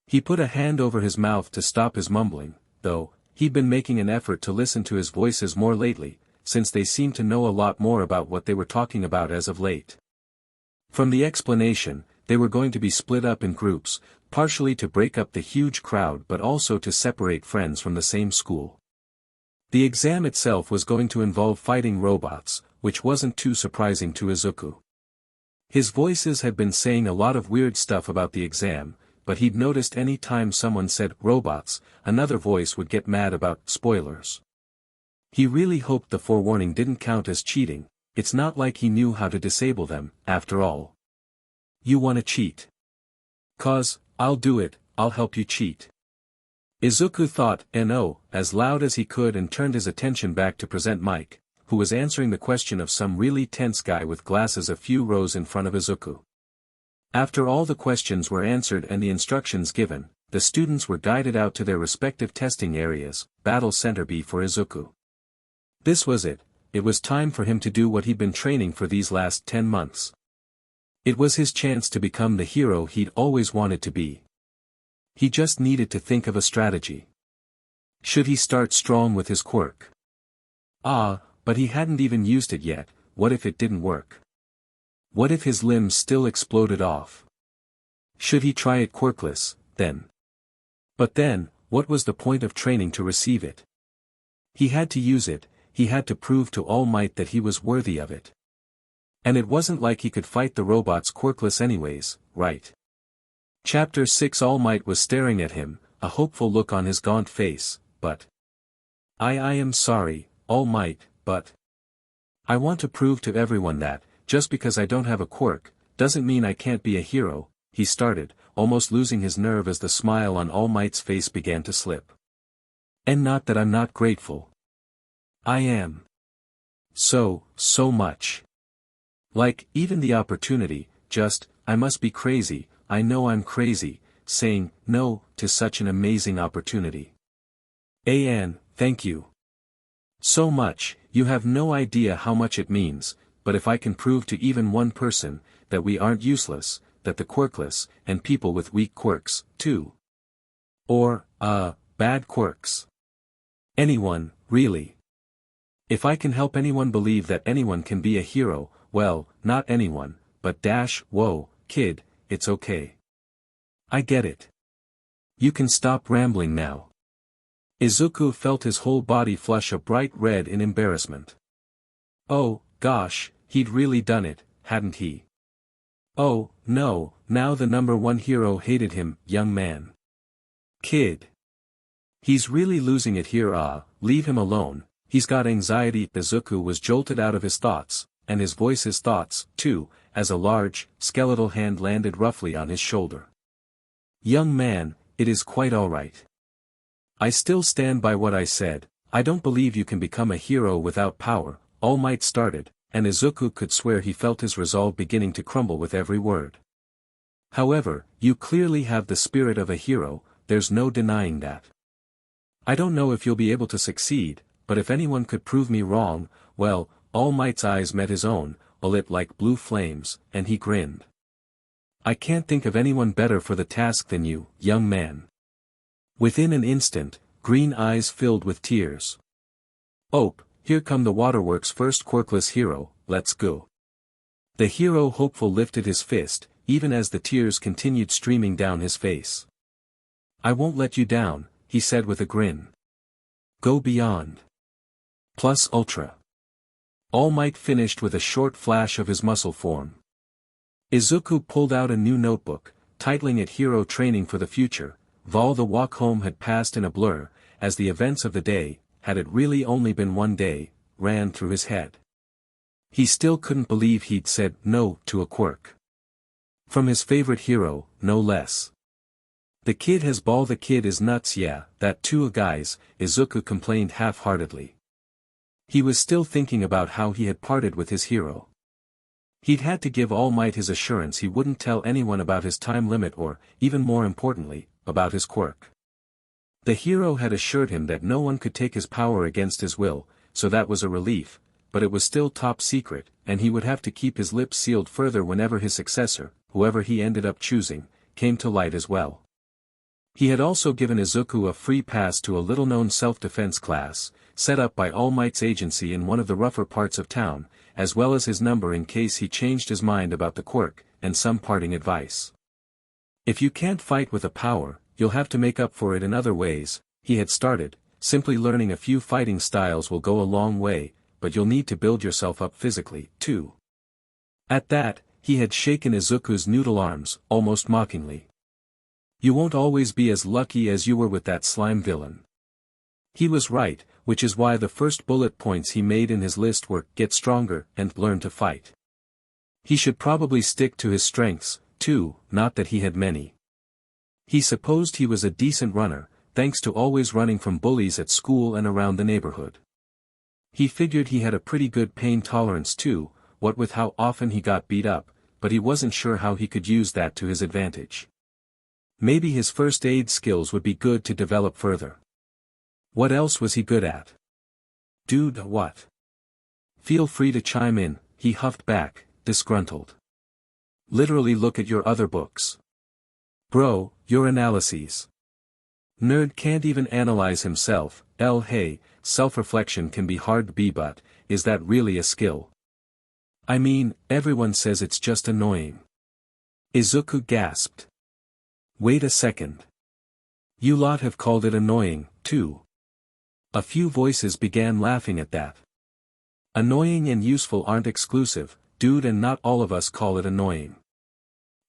He put a hand over his mouth to stop his mumbling, though he'd been making an effort to listen to his voices more lately, since they seemed to know a lot more about what they were talking about as of late. From the explanation, they were going to be split up in groups, partially to break up the huge crowd but also to separate friends from the same school. The exam itself was going to involve fighting robots, which wasn't too surprising to Izuku. His voices had been saying a lot of weird stuff about the exam, but he'd noticed any time someone said robots, another voice would get mad about spoilers. He really hoped the forewarning didn't count as cheating. It's not like he knew how to disable them, after all. You wanna cheat? 'Cause, I'll do it, I'll help you cheat. Izuku thought, "No," as loud as he could and turned his attention back to present Mike, who was answering the question of some really tense guy with glasses a few rows in front of Izuku. After all the questions were answered and the instructions given, the students were guided out to their respective testing areas, Battle Center B for Izuku. This was it. It was time for him to do what he'd been training for these last 10 months. It was his chance to become the hero he'd always wanted to be. He just needed to think of a strategy. Should he start strong with his quirk? But he hadn't even used it yet. What if it didn't work? What if his limbs still exploded off? Should he try it quirkless, then? But then, what was the point of training to receive it? He had to use it. He had to prove to All Might that he was worthy of it. And it wasn't like he could fight the robots quirkless anyways, right? Chapter 6. All Might was staring at him, a hopeful look on his gaunt face, but... I am sorry, All Might, but... I want to prove to everyone that, just because I don't have a quirk, doesn't mean I can't be a hero, he started, almost losing his nerve as the smile on All Might's face began to slip. And not that I'm not grateful. I am. So much. Like, even the opportunity, I must be crazy, I know I'm crazy, saying no to such an amazing opportunity. Thank you. So much, you have no idea how much it means, but if I can prove to even one person, that we aren't useless, that the quirkless, and people with weak quirks, too. Or, bad quirks. Anyone, really. If I can help anyone believe that anyone can be a hero, well, not anyone, but whoa, kid, it's okay. I get it. You can stop rambling now. Izuku felt his whole body flush a bright red in embarrassment. Oh, gosh, he'd really done it, hadn't he? Oh, no, now the #1 hero hated him. Young man. Kid. He's really losing it here. Leave him alone, he's got anxiety. Izuku was jolted out of his thoughts, and his thoughts, too, as a large, skeletal hand landed roughly on his shoulder. Young man, it is quite alright. I still stand by what I said. I don't believe you can become a hero without power. All Might started, and Izuku could swear he felt his resolve beginning to crumble with every word. However, you clearly have the spirit of a hero, there's no denying that. I don't know if you'll be able to succeed, but if anyone could prove me wrong, well, All Might's eyes met his own, lit like blue flames, and he grinned. I can't think of anyone better for the task than you, young man. Within an instant, green eyes filled with tears. Oh, here come the waterworks' first quirkless hero, let's go. The hero hopeful lifted his fist, even as the tears continued streaming down his face. I won't let you down, he said with a grin. Go beyond. Plus Ultra. All Might finished with a short flash of his muscle form. Izuku pulled out a new notebook, titling it Hero Training for the Future. The walk home had passed in a blur, as the events of the day, had it really only been one day, ran through his head. He still couldn't believe he'd said no to a quirk. From his favorite hero, no less. The kid is nuts. Yeah, that too guys, Izuku complained half-heartedly. He was still thinking about how he had parted with his hero. He'd had to give All Might his assurance he wouldn't tell anyone about his time limit or, even more importantly, about his quirk. The hero had assured him that no one could take his power against his will, so that was a relief, but it was still top secret, and he would have to keep his lips sealed further whenever his successor, whoever he ended up choosing, came to light as well. He had also given Izuku a free pass to a little-known self-defense class, set up by All Might's agency in one of the rougher parts of town, as well as his number in case he changed his mind about the quirk, and some parting advice. If you can't fight with a power, you'll have to make up for it in other ways, he had started. Simply learning a few fighting styles will go a long way, but you'll need to build yourself up physically, too. At that, he had shaken Izuku's noodle arms, almost mockingly. You won't always be as lucky as you were with that slime villain. He was right, which is why the first bullet points he made in his list were, get stronger, and learn to fight. He should probably stick to his strengths, too, not that he had many. He supposed he was a decent runner, thanks to always running from bullies at school and around the neighborhood. He figured he had a pretty good pain tolerance too, what with how often he got beat up, but he wasn't sure how he could use that to his advantage. Maybe his first aid skills would be good to develop further. What else was he good at? Dude, what? Feel free to chime in, he huffed back, disgruntled. Literally look at your other books. Bro, your analyses. Nerd can't even analyze himself. Hey, self-reflection can be hard to be, but, is that really a skill? I mean, everyone says it's just annoying. Izuku gasped. Wait a second. You lot have called it annoying, too. A few voices began laughing at that. Annoying and useful aren't exclusive, dude, and not all of us call it annoying.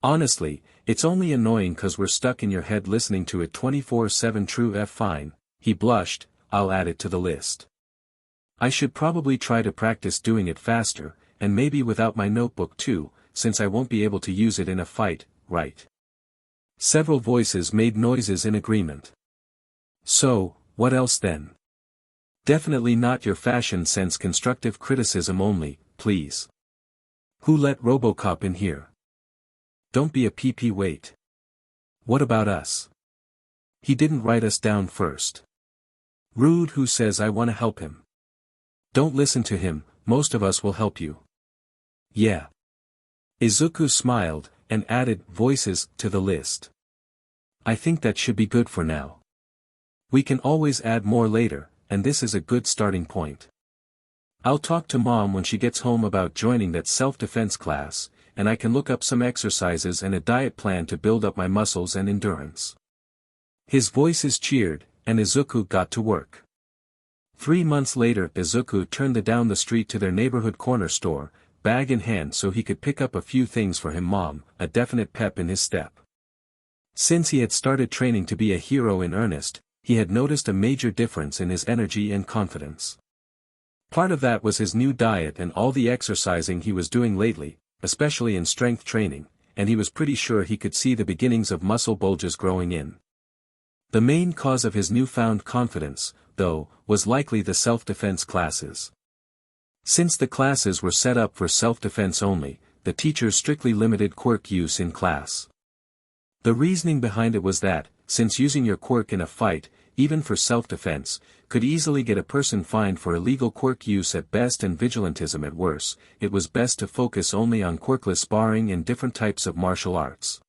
Honestly, it's only annoying 'cause we're stuck in your head listening to it 24/7. True. Fine, he blushed, I'll add it to the list. I should probably try to practice doing it faster, and maybe without my notebook too, since I won't be able to use it in a fight, right? Several voices made noises in agreement. So, what else then? Definitely not your fashion sense. Constructive criticism only, please. Who let RoboCop in here? Don't be a PP. Wait. What about us? He didn't write us down first. Rude. Who says I want to help him? Don't listen to him, most of us will help you. Yeah. Izuku smiled, and added voices to the list. I think that should be good for now. We can always add more later, and this is a good starting point. I'll talk to Mom when she gets home about joining that self-defense class, and I can look up some exercises and a diet plan to build up my muscles and endurance. His voices cheered, and Izuku got to work. 3 months later, Izuku turned down the street to their neighborhood corner store, bag in hand so he could pick up a few things for him. Mom, a definite pep in his step. Since he had started training to be a hero in earnest, he had noticed a major difference in his energy and confidence. Part of that was his new diet and all the exercising he was doing lately, especially in strength training, and he was pretty sure he could see the beginnings of muscle bulges growing in. The main cause of his newfound confidence, though, was likely the self-defense classes. Since the classes were set up for self-defense only, the teachers strictly limited quirk use in class. The reasoning behind it was that, since using your quirk in a fight, even for self-defense, could easily get a person fined for illegal quirk use at best and vigilantism at worst, it was best to focus only on quirkless sparring and different types of martial arts.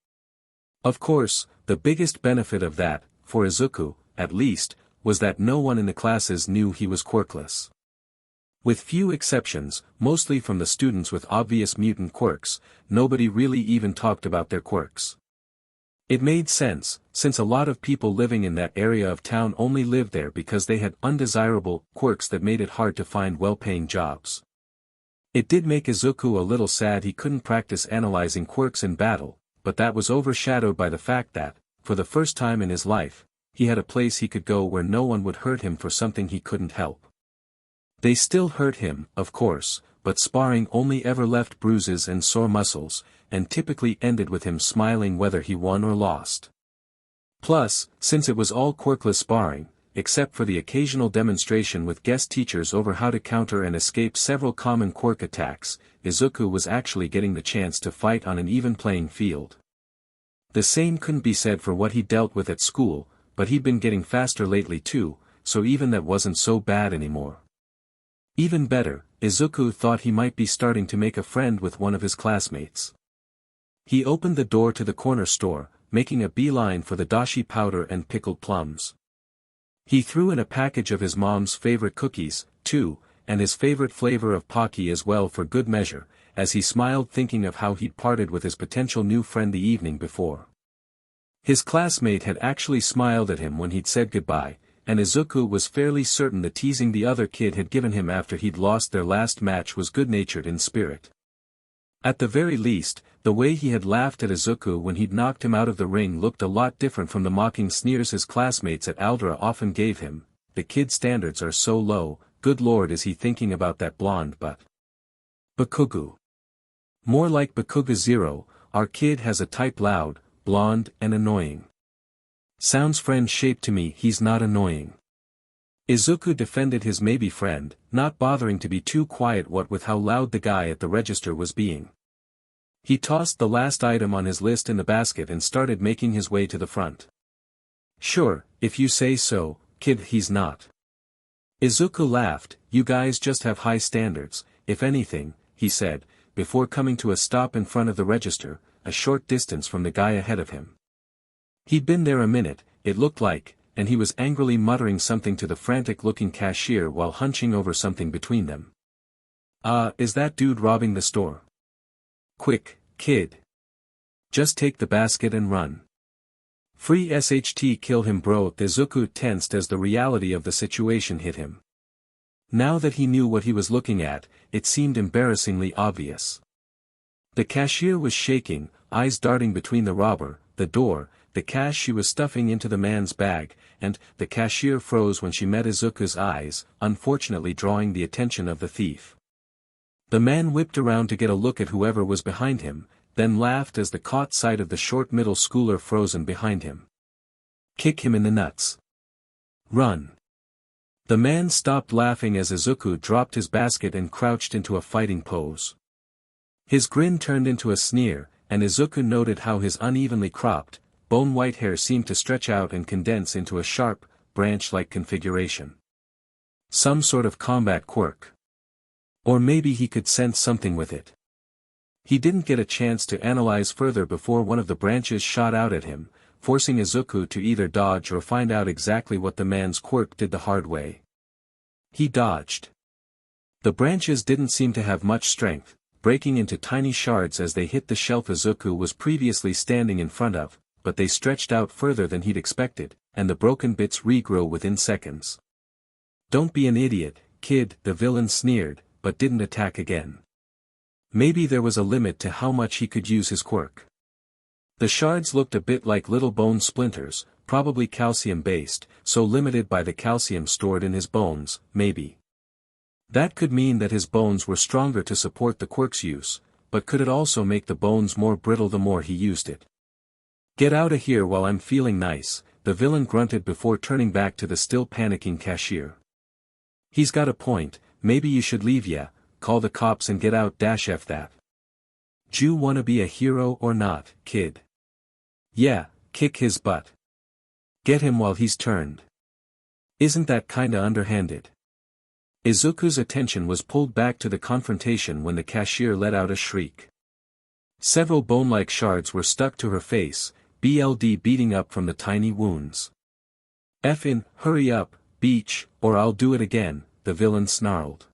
Of course, the biggest benefit of that, for Izuku, at least, was that no one in the classes knew he was quirkless. With few exceptions, mostly from the students with obvious mutant quirks, nobody really even talked about their quirks. It made sense, since a lot of people living in that area of town only lived there because they had undesirable quirks that made it hard to find well-paying jobs. It did make Izuku a little sad he couldn't practice analyzing quirks in battle, but that was overshadowed by the fact that, for the first time in his life, he had a place he could go where no one would hurt him for something he couldn't help. They still hurt him, of course, but sparring only ever left bruises and sore muscles, and typically ended with him smiling whether he won or lost. Plus, since it was all quirkless sparring, except for the occasional demonstration with guest teachers over how to counter and escape several common quirk attacks, Izuku was actually getting the chance to fight on an even playing field. The same couldn't be said for what he dealt with at school, but he'd been getting faster lately too, so even that wasn't so bad anymore. Even better, Izuku thought he might be starting to make a friend with one of his classmates. He opened the door to the corner store, making a beeline for the dashi powder and pickled plums. He threw in a package of his mom's favorite cookies, too, and his favorite flavor of Pocky as well for good measure, as he smiled thinking of how he'd parted with his potential new friend the evening before. His classmate had actually smiled at him when he'd said goodbye, and Izuku was fairly certain the teasing the other kid had given him after he'd lost their last match was good-natured in spirit. At the very least, the way he had laughed at Izuku when he'd knocked him out of the ring looked a lot different from the mocking sneers his classmates at Aldera often gave him. The kid's standards are so low, good lord is he thinking about that blonde butt. Bakugo. More like Bakugo Zero, our kid has a type loud, blonde, and annoying. Sounds friend-shaped to me. He's not annoying. Izuku defended his maybe friend, not bothering to be too quiet what with how loud the guy at the register was being. He tossed the last item on his list in the basket and started making his way to the front. Sure, if you say so, kid, he's not. Izuku laughed. You guys just have high standards, if anything, he said, before coming to a stop in front of the register, a short distance from the guy ahead of him. He'd been there a minute, it looked like, and he was angrily muttering something to the frantic-looking cashier while hunching over something between them. Is that dude robbing the store? Quick, kid. Just take the basket and run. Free SHT kill him bro. Izuku tensed as the reality of the situation hit him. Now that he knew what he was looking at, it seemed embarrassingly obvious. The cashier was shaking, eyes darting between the robber, the door, the cash she was stuffing into the man's bag, and the cashier froze when she met Izuku's eyes, unfortunately drawing the attention of the thief. The man whipped around to get a look at whoever was behind him, then laughed as the caught sight of the short middle schooler frozen behind him. Kick him in the nuts. Run. The man stopped laughing as Izuku dropped his basket and crouched into a fighting pose. His grin turned into a sneer, and Izuku noted how his unevenly cropped, bone-white hair seemed to stretch out and condense into a sharp, branch-like configuration. Some sort of combat quirk. Or maybe he could sense something with it. He didn't get a chance to analyze further before one of the branches shot out at him, forcing Izuku to either dodge or find out exactly what the man's quirk did the hard way. He dodged. The branches didn't seem to have much strength, breaking into tiny shards as they hit the shelf Izuku was previously standing in front of, but they stretched out further than he'd expected, and the broken bits regrew within seconds. Don't be an idiot, kid, the villain sneered, but didn't attack again. Maybe there was a limit to how much he could use his quirk. The shards looked a bit like little bone splinters, probably calcium-based, so limited by the calcium stored in his bones, maybe. That could mean that his bones were stronger to support the quirk's use, but could it also make the bones more brittle the more he used it? Get out of here while I'm feeling nice, the villain grunted before turning back to the still panicking cashier. He's got a point, maybe you should leave, yeah, call the cops and get out -f that. D'you wanna be a hero or not, kid? Yeah, kick his butt. Get him while he's turned. Isn't that kinda underhanded? Izuku's attention was pulled back to the confrontation when the cashier let out a shriek. Several bone-like shards were stuck to her face, blood beating up from the tiny wounds. Effin, hurry up, beach, or I'll do it again, the villain snarled.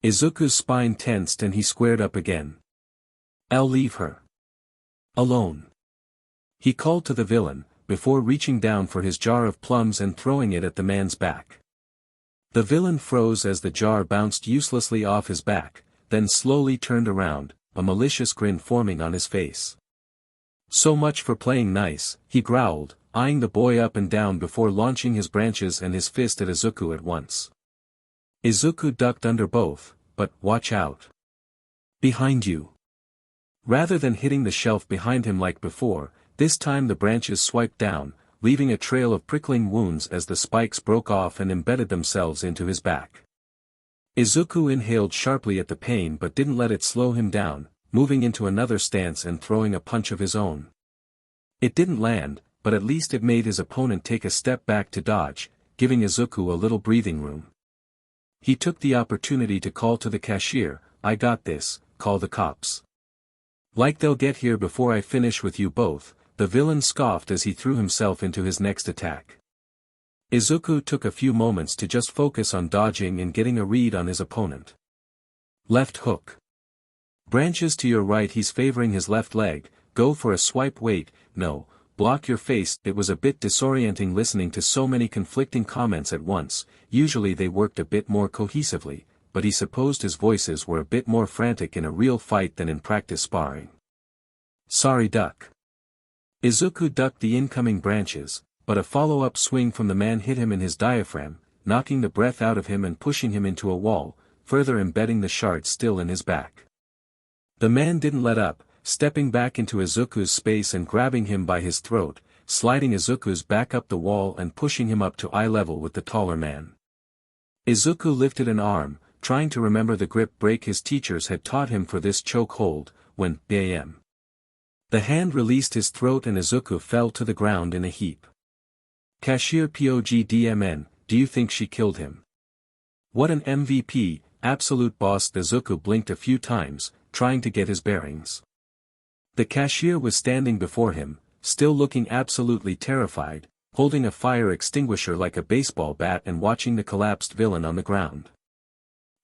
Izuku's spine tensed and he squared up again. I'll leave her alone, he called to the villain, before reaching down for his jar of plums and throwing it at the man's back. The villain froze as the jar bounced uselessly off his back, then slowly turned around, a malicious grin forming on his face. So much for playing nice, he growled, eyeing the boy up and down before launching his branches and his fist at Izuku at once. Izuku ducked under both, but watch out. Behind you. Rather than hitting the shelf behind him like before, this time the branches swiped down, leaving a trail of prickling wounds as the spikes broke off and embedded themselves into his back. Izuku inhaled sharply at the pain but didn't let it slow him down, moving into another stance and throwing a punch of his own. It didn't land, but at least it made his opponent take a step back to dodge, giving Izuku a little breathing room. He took the opportunity to call to the cashier, I got this, call the cops. Like they'll get here before I finish with you both, the villain scoffed as he threw himself into his next attack. Izuku took a few moments to just focus on dodging and getting a read on his opponent. Left hook. Branches to your right, he's favoring his left leg, go for a swipe, wait, no, block your face. It was a bit disorienting listening to so many conflicting comments at once, usually they worked a bit more cohesively, but he supposed his voices were a bit more frantic in a real fight than in practice sparring. Sorry, duck. Izuku ducked the incoming branches, but a follow-up swing from the man hit him in his diaphragm, knocking the breath out of him and pushing him into a wall, further embedding the shard still in his back. The man didn't let up, stepping back into Izuku's space and grabbing him by his throat, sliding Izuku's back up the wall and pushing him up to eye level with the taller man. Izuku lifted an arm, trying to remember the grip break his teachers had taught him for this choke hold, when, bam. The hand released his throat and Izuku fell to the ground in a heap. Cashier POGDMN, do you think she killed him? What an MVP, absolute boss. Izuku blinked a few times, trying to get his bearings. The cashier was standing before him, still looking absolutely terrified, holding a fire extinguisher like a baseball bat and watching the collapsed villain on the ground.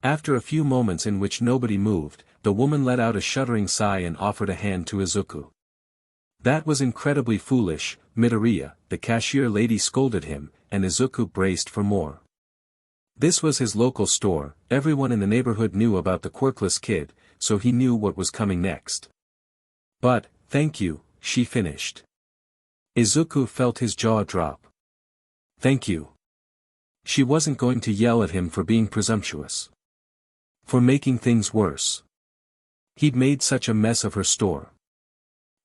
After a few moments in which nobody moved, the woman let out a shuddering sigh and offered a hand to Izuku. That was incredibly foolish, Midoriya, the cashier lady scolded him, and Izuku braced for more. This was his local store, everyone in the neighborhood knew about the quirkless kid, so he knew what was coming next. But, thank you, she finished. Izuku felt his jaw drop. Thank you. She wasn't going to yell at him for being presumptuous. For making things worse. He'd made such a mess of her store.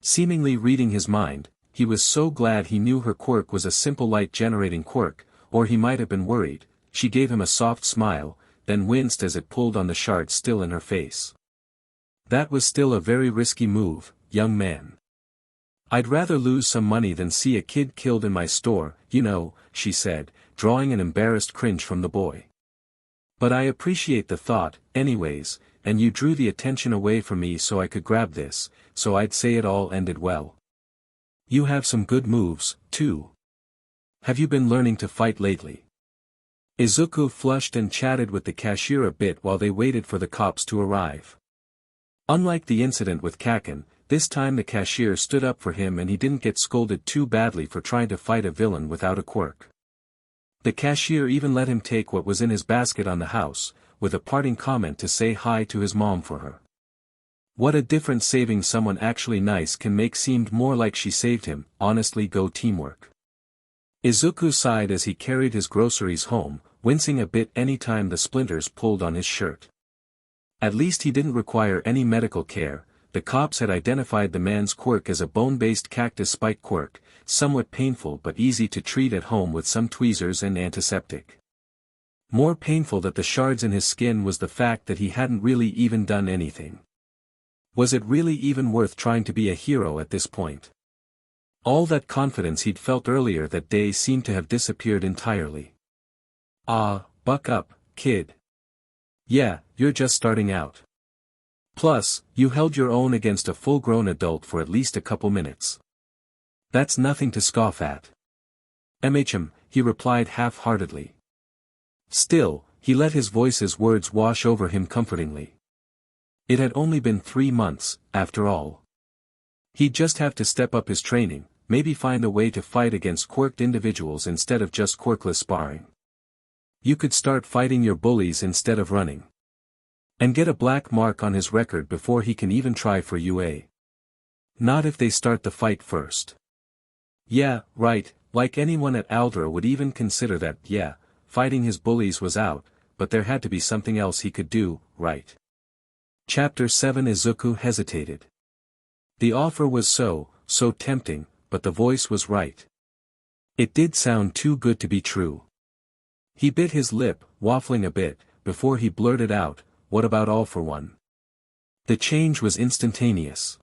Seemingly reading his mind, he was so glad he knew her quirk was a simple light-generating quirk, or he might have been worried. She gave him a soft smile, then winced as it pulled on the shard still in her face. That was still a very risky move, young man. I'd rather lose some money than see a kid killed in my store, you know, she said, drawing an embarrassed cringe from the boy. But I appreciate the thought, anyways, and you drew the attention away from me so I could grab this, so I'd say it all ended well. You have some good moves, too. Have you been learning to fight lately? Izuku flushed and chatted with the cashier a bit while they waited for the cops to arrive. Unlike the incident with Kaken, this time the cashier stood up for him and he didn't get scolded too badly for trying to fight a villain without a quirk. The cashier even let him take what was in his basket on the house, with a parting comment to say hi to his mom for her. What a difference saving someone actually nice can make seemed more like she saved him, honestly go teamwork. Izuku sighed as he carried his groceries home, wincing a bit any time the splinters pulled on his shirt. At least he didn't require any medical care. The cops had identified the man's quirk as a bone-based cactus spike quirk, somewhat painful but easy to treat at home with some tweezers and antiseptic. More painful than the shards in his skin was the fact that he hadn't really even done anything. Was it really even worth trying to be a hero at this point? All that confidence he'd felt earlier that day seemed to have disappeared entirely. Ah, buck up, kid. Yeah, you're just starting out. Plus, you held your own against a full-grown adult for at least a couple minutes. That's nothing to scoff at. He replied half-heartedly. Still, he let his voice's words wash over him comfortingly. It had only been 3 months, after all. He'd just have to step up his training, maybe find a way to fight against quirked individuals instead of just quirkless sparring. You could start fighting your bullies instead of running. And get a black mark on his record before he can even try for UA. Not if they start the fight first. Yeah, right, like anyone at Aldra would even consider that, yeah, fighting his bullies was out, but there had to be something else he could do, right? Chapter 7 Izuku hesitated. The offer was so tempting, but the voice was right. It did sound too good to be true. He bit his lip, waffling a bit, before he blurted out, "What about All for One?" The change was instantaneous.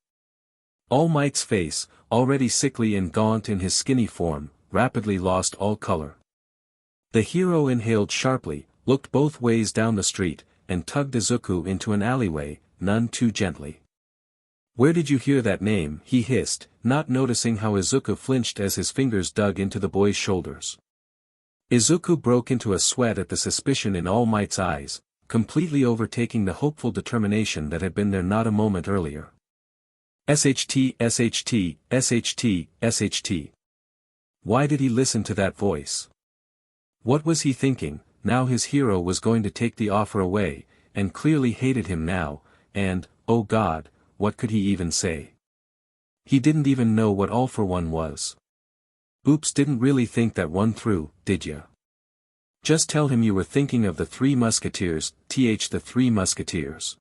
All Might's face, already sickly and gaunt in his skinny form, rapidly lost all color. The hero inhaled sharply, looked both ways down the street, and tugged Izuku into an alleyway, none too gently. "Where did you hear that name?" he hissed, not noticing how Izuku flinched as his fingers dug into the boy's shoulders. Izuku broke into a sweat at the suspicion in All Might's eyes, completely overtaking the hopeful determination that had been there not a moment earlier. SHT, SHT, SHT, SHT. Why did he listen to that voice? What was he thinking? Now his hero was going to take the offer away, and clearly hated him now, and, oh God, what could he even say? He didn't even know what All for One was. Oops, didn't really think that one through, did ya? Just tell him you were thinking of the Three Musketeers, the Three Musketeers.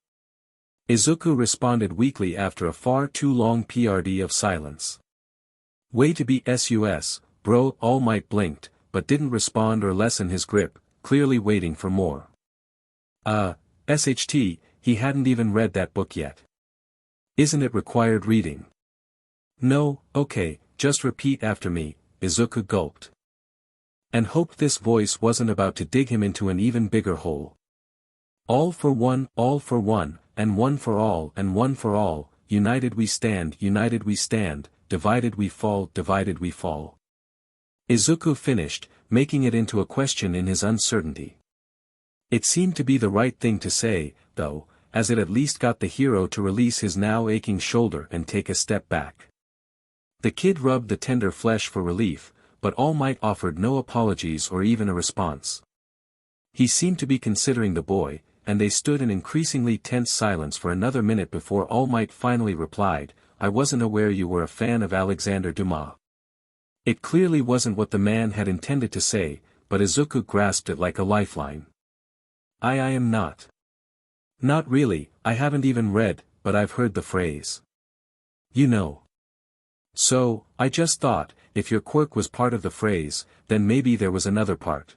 Izuku responded weakly after a far too long PRD of silence. Way to be sus, bro. All Might blinked, but didn't respond or lessen his grip, clearly waiting for more. SHT, he hadn't even read that book yet. Isn't it required reading? No, okay, just repeat after me, Izuku gulped. And hoped this voice wasn't about to dig him into an even bigger hole. All for one, and one for all, and one for all, united we stand, divided we fall, divided we fall. Izuku finished, making it into a question in his uncertainty. It seemed to be the right thing to say, though, as it at least got the hero to release his now aching shoulder and take a step back. The kid rubbed the tender flesh for relief, but All Might offered no apologies or even a response. He seemed to be considering the boy, and they stood in increasingly tense silence for another minute before All Might finally replied, "I wasn't aware you were a fan of Alexander Dumas." It clearly wasn't what the man had intended to say, but Izuku grasped it like a lifeline. I am not. Not really, I haven't even read, but I've heard the phrase. You know. So, I just thought, if your quirk was part of the phrase, then maybe there was another part.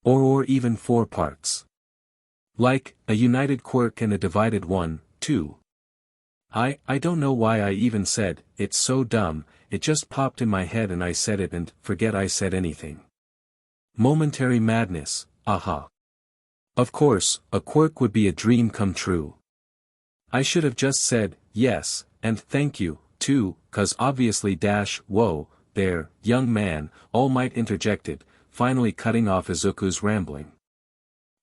Or even 4 parts. Like, a united quirk and a divided one, too. I don't know why I even said, it's so dumb, it just popped in my head and I said it and, forget I said anything. Momentary madness, aha. Of course, a quirk would be a dream come true. I should have just said, yes, and thank you, too, 'cause obviously whoa, there, young man, All Might interjected, finally cutting off Izuku's rambling.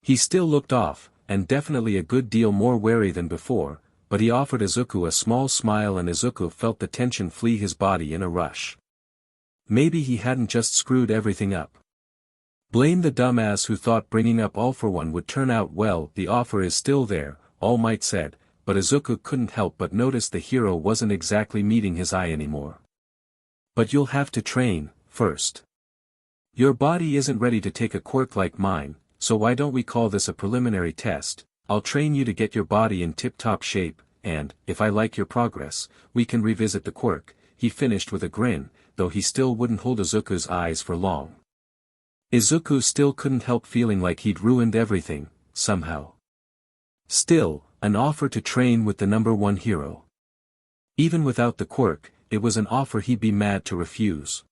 He still looked off, and definitely a good deal more wary than before, but he offered Izuku a small smile and Izuku felt the tension flee his body in a rush. Maybe he hadn't just screwed everything up. Blame the dumbass who thought bringing up All for One would turn out well. The offer is still there, All Might said, but Izuku couldn't help but notice the hero wasn't exactly meeting his eye anymore. But you'll have to train, first. Your body isn't ready to take a quirk like mine, so why don't we call this a preliminary test? I'll train you to get your body in tip-top shape, and, if I like your progress, we can revisit the quirk, he finished with a grin, though he still wouldn't hold Izuku's eyes for long. Izuku still couldn't help feeling like he'd ruined everything, somehow. Still, an offer to train with the #1 hero. Even without the quirk, it was an offer he'd be mad to refuse.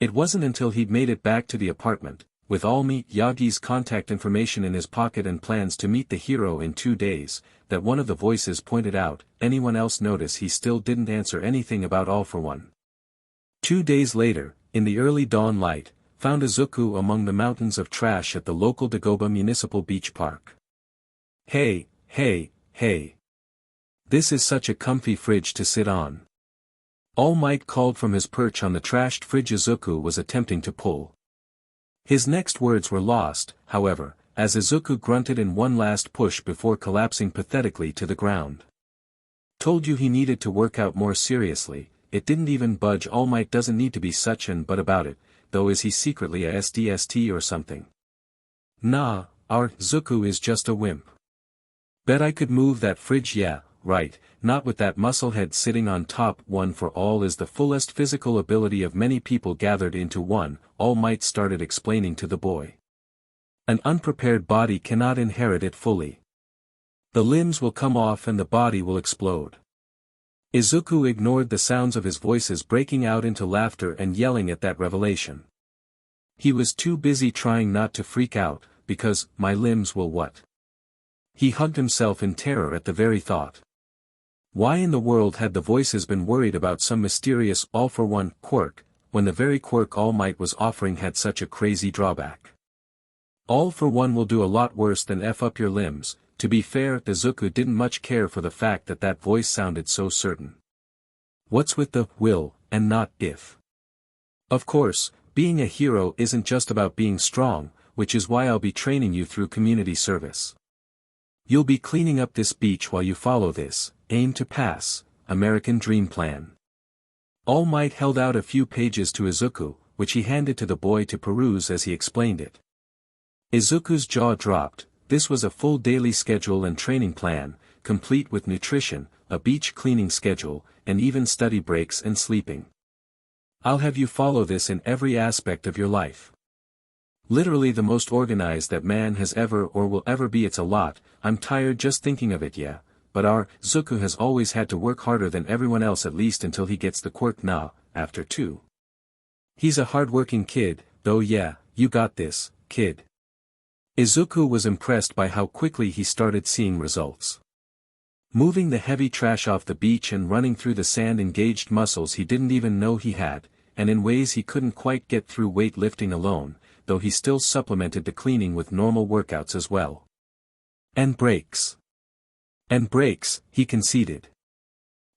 It wasn't until he'd made it back to the apartment, with all Miyagi's contact information in his pocket and plans to meet the hero in 2 days, that one of the voices pointed out, anyone else notice he still didn't answer anything about All for One. 2 days later, in the early dawn light, found Izuku among the mountains of trash at the local Dagoba Municipal Beach Park. Hey, hey, hey. This is such a comfy fridge to sit on. All Might called from his perch on the trashed fridge Izuku was attempting to pull. His next words were lost, however, as Izuku grunted in one last push before collapsing pathetically to the ground. Told you he needed to work out more seriously, it didn't even budge. All Might doesn't need to be such an but about it, though is he secretly a SDST or something? Nah, our Izuku is just a wimp. Bet I could move that fridge, yeah, right, not with that musclehead sitting on top. One for all is the fullest physical ability of many people gathered into one, All Might started explaining to the boy. An unprepared body cannot inherit it fully. The limbs will come off and the body will explode. Izuku ignored the sounds of his voices breaking out into laughter and yelling at that revelation. He was too busy trying not to freak out, because, my limbs will what? He hugged himself in terror at the very thought. Why in the world had the voices been worried about some mysterious all-for-one quirk, when the very quirk All Might was offering had such a crazy drawback? All for one will do a lot worse than F up your limbs. To be fair, Izuku didn't much care for the fact that that voice sounded so certain. What's with the will, and not if? Of course, being a hero isn't just about being strong, which is why I'll be training you through community service. You'll be cleaning up this beach while you follow this, aim to pass, American Dream Plan. All Might held out a few pages to Izuku, which he handed to the boy to peruse as he explained it. Izuku's jaw dropped. This was a full daily schedule and training plan, complete with nutrition, a beach cleaning schedule, and even study breaks and sleeping. I'll have you follow this in every aspect of your life. Literally the most organized that man has ever or will ever be. It's a lot, I'm tired just thinking of it, yeah, but our Izuku has always had to work harder than everyone else, at least until he gets the quirk now, after 2. He's a hard-working kid, though. Yeah, you got this, kid. Izuku was impressed by how quickly he started seeing results. Moving the heavy trash off the beach and running through the sand engaged muscles he didn't even know he had, and in ways he couldn't quite get through weight lifting alone, though he still supplemented the cleaning with normal workouts as well. And breaks. And breaks, he conceded.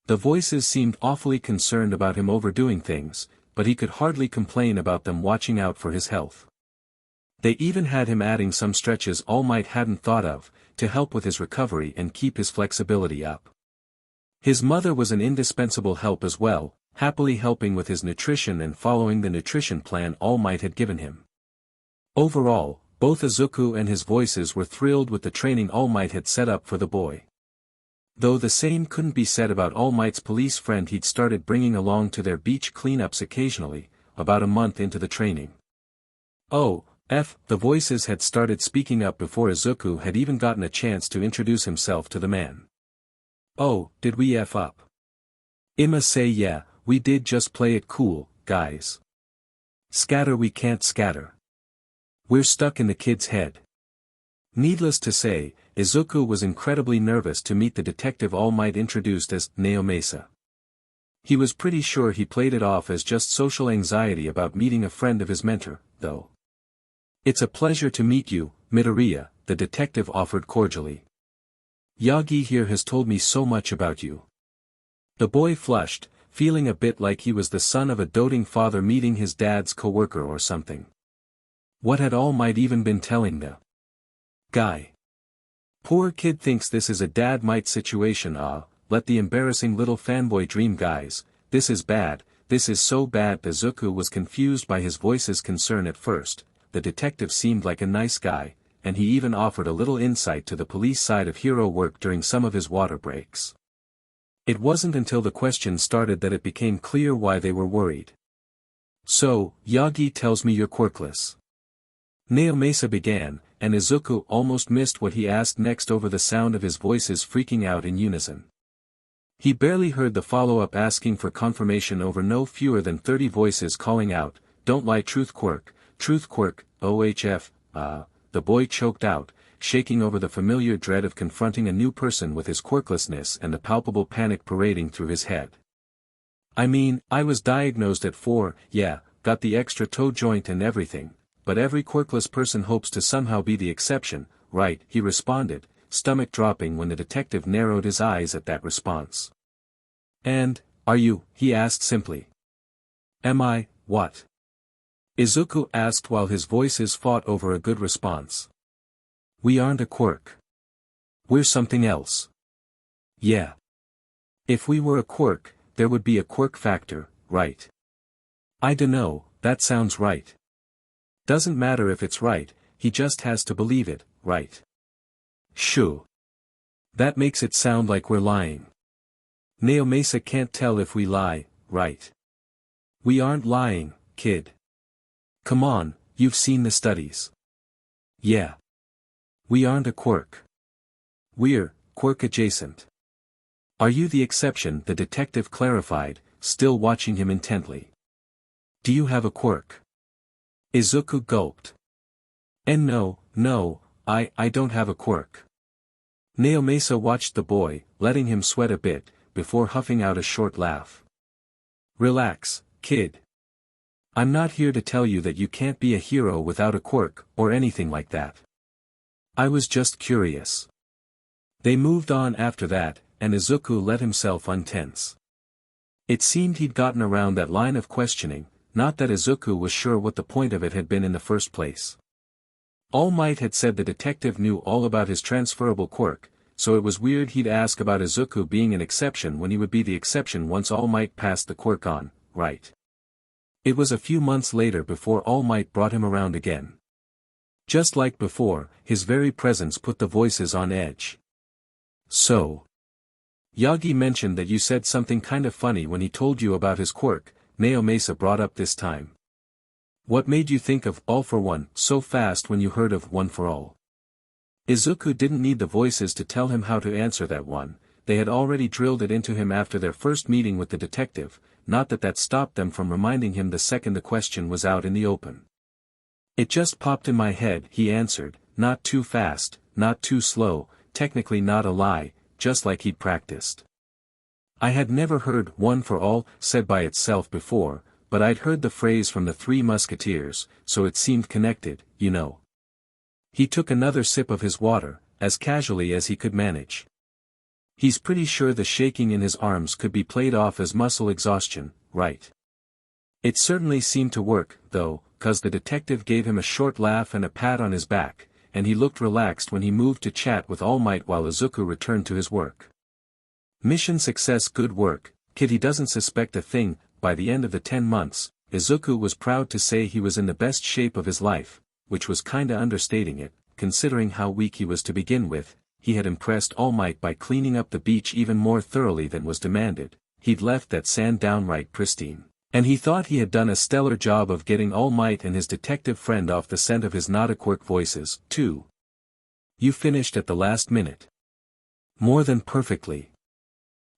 The voices seemed awfully concerned about him overdoing things, but he could hardly complain about them watching out for his health. They even had him adding some stretches All Might hadn't thought of, to help with his recovery and keep his flexibility up. His mother was an indispensable help as well, happily helping with his nutrition and following the nutrition plan All Might had given him. Overall, both Izuku and his voices were thrilled with the training All Might had set up for the boy. Though the same couldn't be said about All Might's police friend he'd started bringing along to their beach cleanups occasionally, about a month into the training. Oh, the voices had started speaking up before Izuku had even gotten a chance to introduce himself to the man. Oh, did we F up? I'ma say yeah, we did, just play it cool, guys. Scatter, we can't scatter. We're stuck in the kid's head. Needless to say, Izuku was incredibly nervous to meet the detective All Might introduced as Naomasa. He was pretty sure he played it off as just social anxiety about meeting a friend of his mentor, though. It's a pleasure to meet you, Midoriya, the detective offered cordially. Yagi here has told me so much about you. The boy flushed, feeling a bit like he was the son of a doting father meeting his dad's co-worker or something. What had All Might even been telling the guy? Poor kid thinks this is a dad might situation. Let the embarrassing little fanboy dream, guys. This is bad, this is so bad. Izuku was confused by his voice's concern at first. The detective seemed like a nice guy, and he even offered a little insight to the police side of hero work during some of his water breaks. It wasn't until the question started that it became clear why they were worried. So, Yagi tells me you're quirkless. Naomasa began, and Izuku almost missed what he asked next over the sound of his voices freaking out in unison. He barely heard the follow-up asking for confirmation over no fewer than 30 voices calling out, "Don't lie, truth quirk, OHF, the boy choked out, shaking over the familiar dread of confronting a new person with his quirklessness and the palpable panic parading through his head. I mean, I was diagnosed at 4, yeah, got the extra toe joint and everything, but every quirkless person hopes to somehow be the exception, right? He responded, stomach dropping when the detective narrowed his eyes at that response. And, are you? He asked simply. Am I, what? Izuku asked while his voices fought over a good response. We aren't a quirk. We're something else. Yeah. If we were a quirk, there would be a quirk factor, right? I dunno, that sounds right. Doesn't matter if it's right, he just has to believe it, right? Shoo. That makes it sound like we're lying. Naomasa can't tell if we lie, right? We aren't lying, kid. Come on, you've seen the studies. Yeah. We aren't a quirk. We're, quirk adjacent. Are you the exception? The detective clarified, still watching him intently. Do you have a quirk? Izuku gulped. And no, I don't have a quirk. Naomasa watched the boy, letting him sweat a bit, before huffing out a short laugh. Relax, kid. I'm not here to tell you that you can't be a hero without a quirk, or anything like that. I was just curious. They moved on after that, and Izuku let himself untense. It seemed he'd gotten around that line of questioning, not that Izuku was sure what the point of it had been in the first place. All Might had said the detective knew all about his transferable quirk, so it was weird he'd ask about Izuku being an exception when he would be the exception once All Might passed the quirk on, right? It was a few months later before All Might brought him around again. Just like before, his very presence put the voices on edge. So. Yagi mentioned that you said something kind of funny when he told you about his quirk, Naomasa brought up this time. What made you think of all for one so fast when you heard of one for all? Izuku didn't need the voices to tell him how to answer that one, they had already drilled it into him after their first meeting with the detective, not that stopped them from reminding him the second the question was out in the open. It just popped in my head, he answered, not too fast, not too slow, technically not a lie, just like he'd practiced. I had never heard one for all said by itself before, but I'd heard the phrase from the Three Musketeers, so it seemed connected, you know. He took another sip of his water, as casually as he could manage. He's pretty sure the shaking in his arms could be played off as muscle exhaustion, right? It certainly seemed to work, though, 'cause the detective gave him a short laugh and a pat on his back, and he looked relaxed when he moved to chat with All Might while Izuku returned to his work. Mission success, good work, kid. He doesn't suspect a thing. By the end of the 10 months, Izuku was proud to say he was in the best shape of his life, which was kinda understating it, considering how weak he was to begin with. He had impressed All Might by cleaning up the beach even more thoroughly than was demanded, he'd left that sand downright pristine, and he thought he had done a stellar job of getting All Might and his detective friend off the scent of his not-a-quirk voices, too. You finished at the last minute. More than perfectly.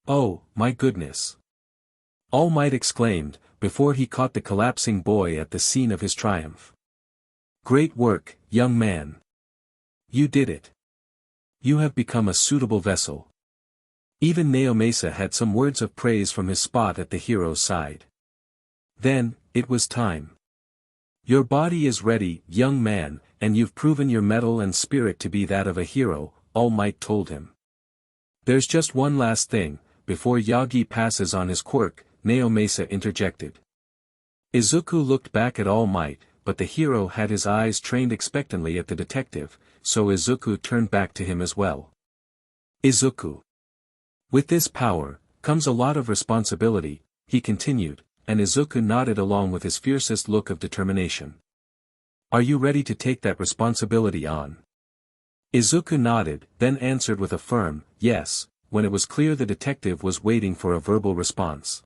Oh, my goodness. All Might exclaimed, before he caught the collapsing boy at the scene of his triumph. Great work, young man. You did it. You have become a suitable vessel. Even Naomasa had some words of praise from his spot at the hero's side. Then, it was time. Your body is ready, young man, and you've proven your mettle and spirit to be that of a hero, All Might told him. There's just one last thing, before Yagi passes on his quirk, Naomasa interjected. Izuku looked back at All Might, but the hero had his eyes trained expectantly at the detective, so Izuku turned back to him as well. Izuku. With this power, comes a lot of responsibility, he continued, and Izuku nodded along with his fiercest look of determination. Are you ready to take that responsibility on? Izuku nodded, then answered with a firm, yes, when it was clear the detective was waiting for a verbal response.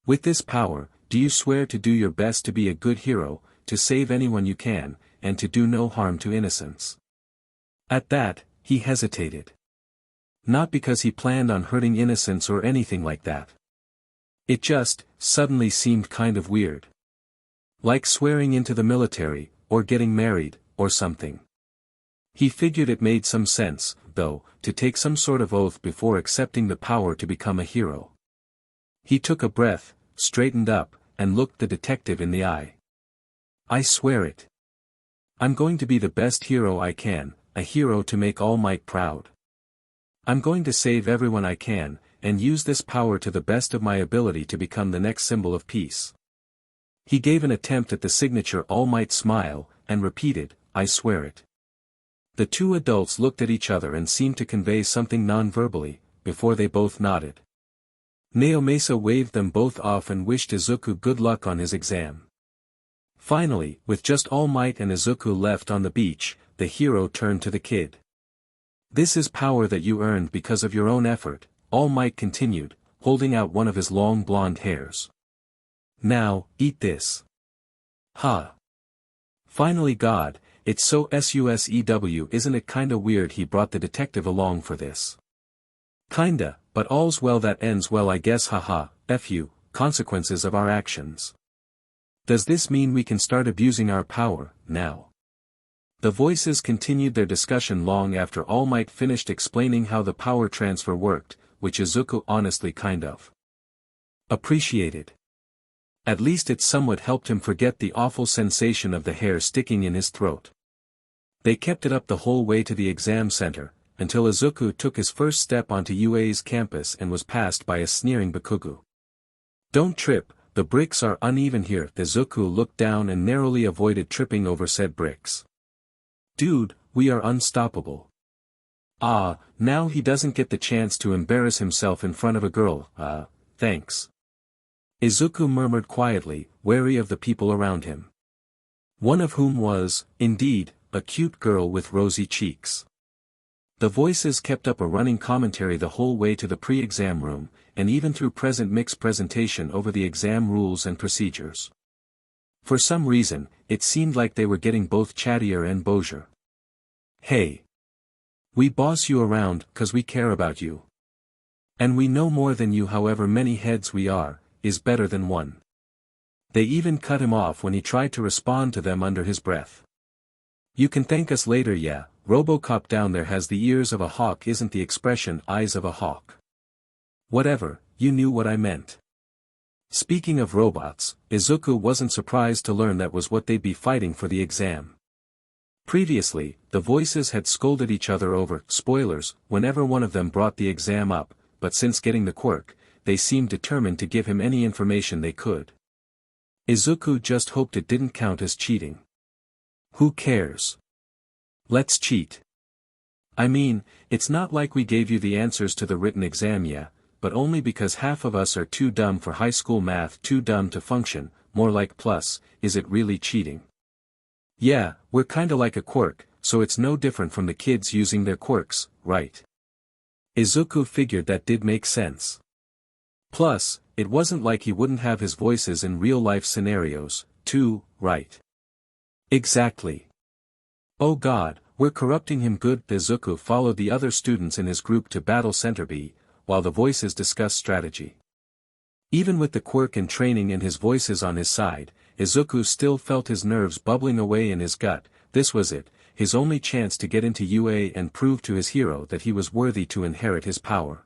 With this power, do you swear to do your best to be a good hero, to save anyone you can, and to do no harm to innocents? At that, he hesitated. Not because he planned on hurting innocents or anything like that. It just, suddenly seemed kind of weird. Like swearing into the military, or getting married, or something. He figured it made some sense, though, to take some sort of oath before accepting the power to become a hero. He took a breath, straightened up, and looked the detective in the eye. I swear it. I'm going to be the best hero I can, a hero to make All Might proud. I'm going to save everyone I can, and use this power to the best of my ability to become the next symbol of peace. He gave an attempt at the signature All Might smile, and repeated, I swear it. The two adults looked at each other and seemed to convey something non-verbally, before they both nodded. Naomasa waved them both off and wished Izuku good luck on his exam. Finally, with just All Might and Izuku left on the beach, the hero turned to the kid. This is power that you earned because of your own effort, All Might continued, holding out one of his long blonde hairs. Now, eat this. Ha. Finally God, it's so SUSEW, isn't it kinda weird he brought the detective along for this? Kinda, but all's well that ends well I guess haha, F you, consequences of our actions. Does this mean we can start abusing our power, now? The voices continued their discussion long after All Might finished explaining how the power transfer worked, which Izuku honestly kind of appreciated. At least it somewhat helped him forget the awful sensation of the hair sticking in his throat. They kept it up the whole way to the exam center, until Izuku took his first step onto UA's campus and was passed by a sneering Bakugo. Don't trip, the bricks are uneven here. Izuku looked down and narrowly avoided tripping over said bricks. Dude, we are unstoppable. Ah, now he doesn't get the chance to embarrass himself in front of a girl, thanks. Izuku murmured quietly, wary of the people around him. One of whom was, indeed, a cute girl with rosy cheeks. The voices kept up a running commentary the whole way to the pre-exam room, and even through present mixed presentation over the exam rules and procedures. For some reason, it seemed like they were getting both chattier and bouger. Hey. We boss you around, 'cause we care about you. And we know more than you, however many heads we are, is better than one. They even cut him off when he tried to respond to them under his breath. You can thank us later, yeah, Robocop down there has the ears of a hawk, isn't the expression eyes of a hawk? Whatever, you knew what I meant. Speaking of robots, Izuku wasn't surprised to learn that was what they'd be fighting for the exam. Previously, the voices had scolded each other over spoilers whenever one of them brought the exam up, but since getting the quirk, they seemed determined to give him any information they could. Izuku just hoped it didn't count as cheating. Who cares? Let's cheat. I mean, it's not like we gave you the answers to the written exam yet, but only because half of us are too dumb for high school math, too dumb to function, more like plus, is it really cheating? Yeah, we're kinda like a quirk, so it's no different from the kids using their quirks, right? Izuku figured that did make sense. Plus, it wasn't like he wouldn't have his voices in real-life scenarios, too, right? Exactly. Oh god, we're corrupting him good. Izuku followed the other students in his group to Battle Center B, while the voices discussed strategy. Even with the quirk in training and his voices on his side, Izuku still felt his nerves bubbling away in his gut. This was it, his only chance to get into UA and prove to his hero that he was worthy to inherit his power.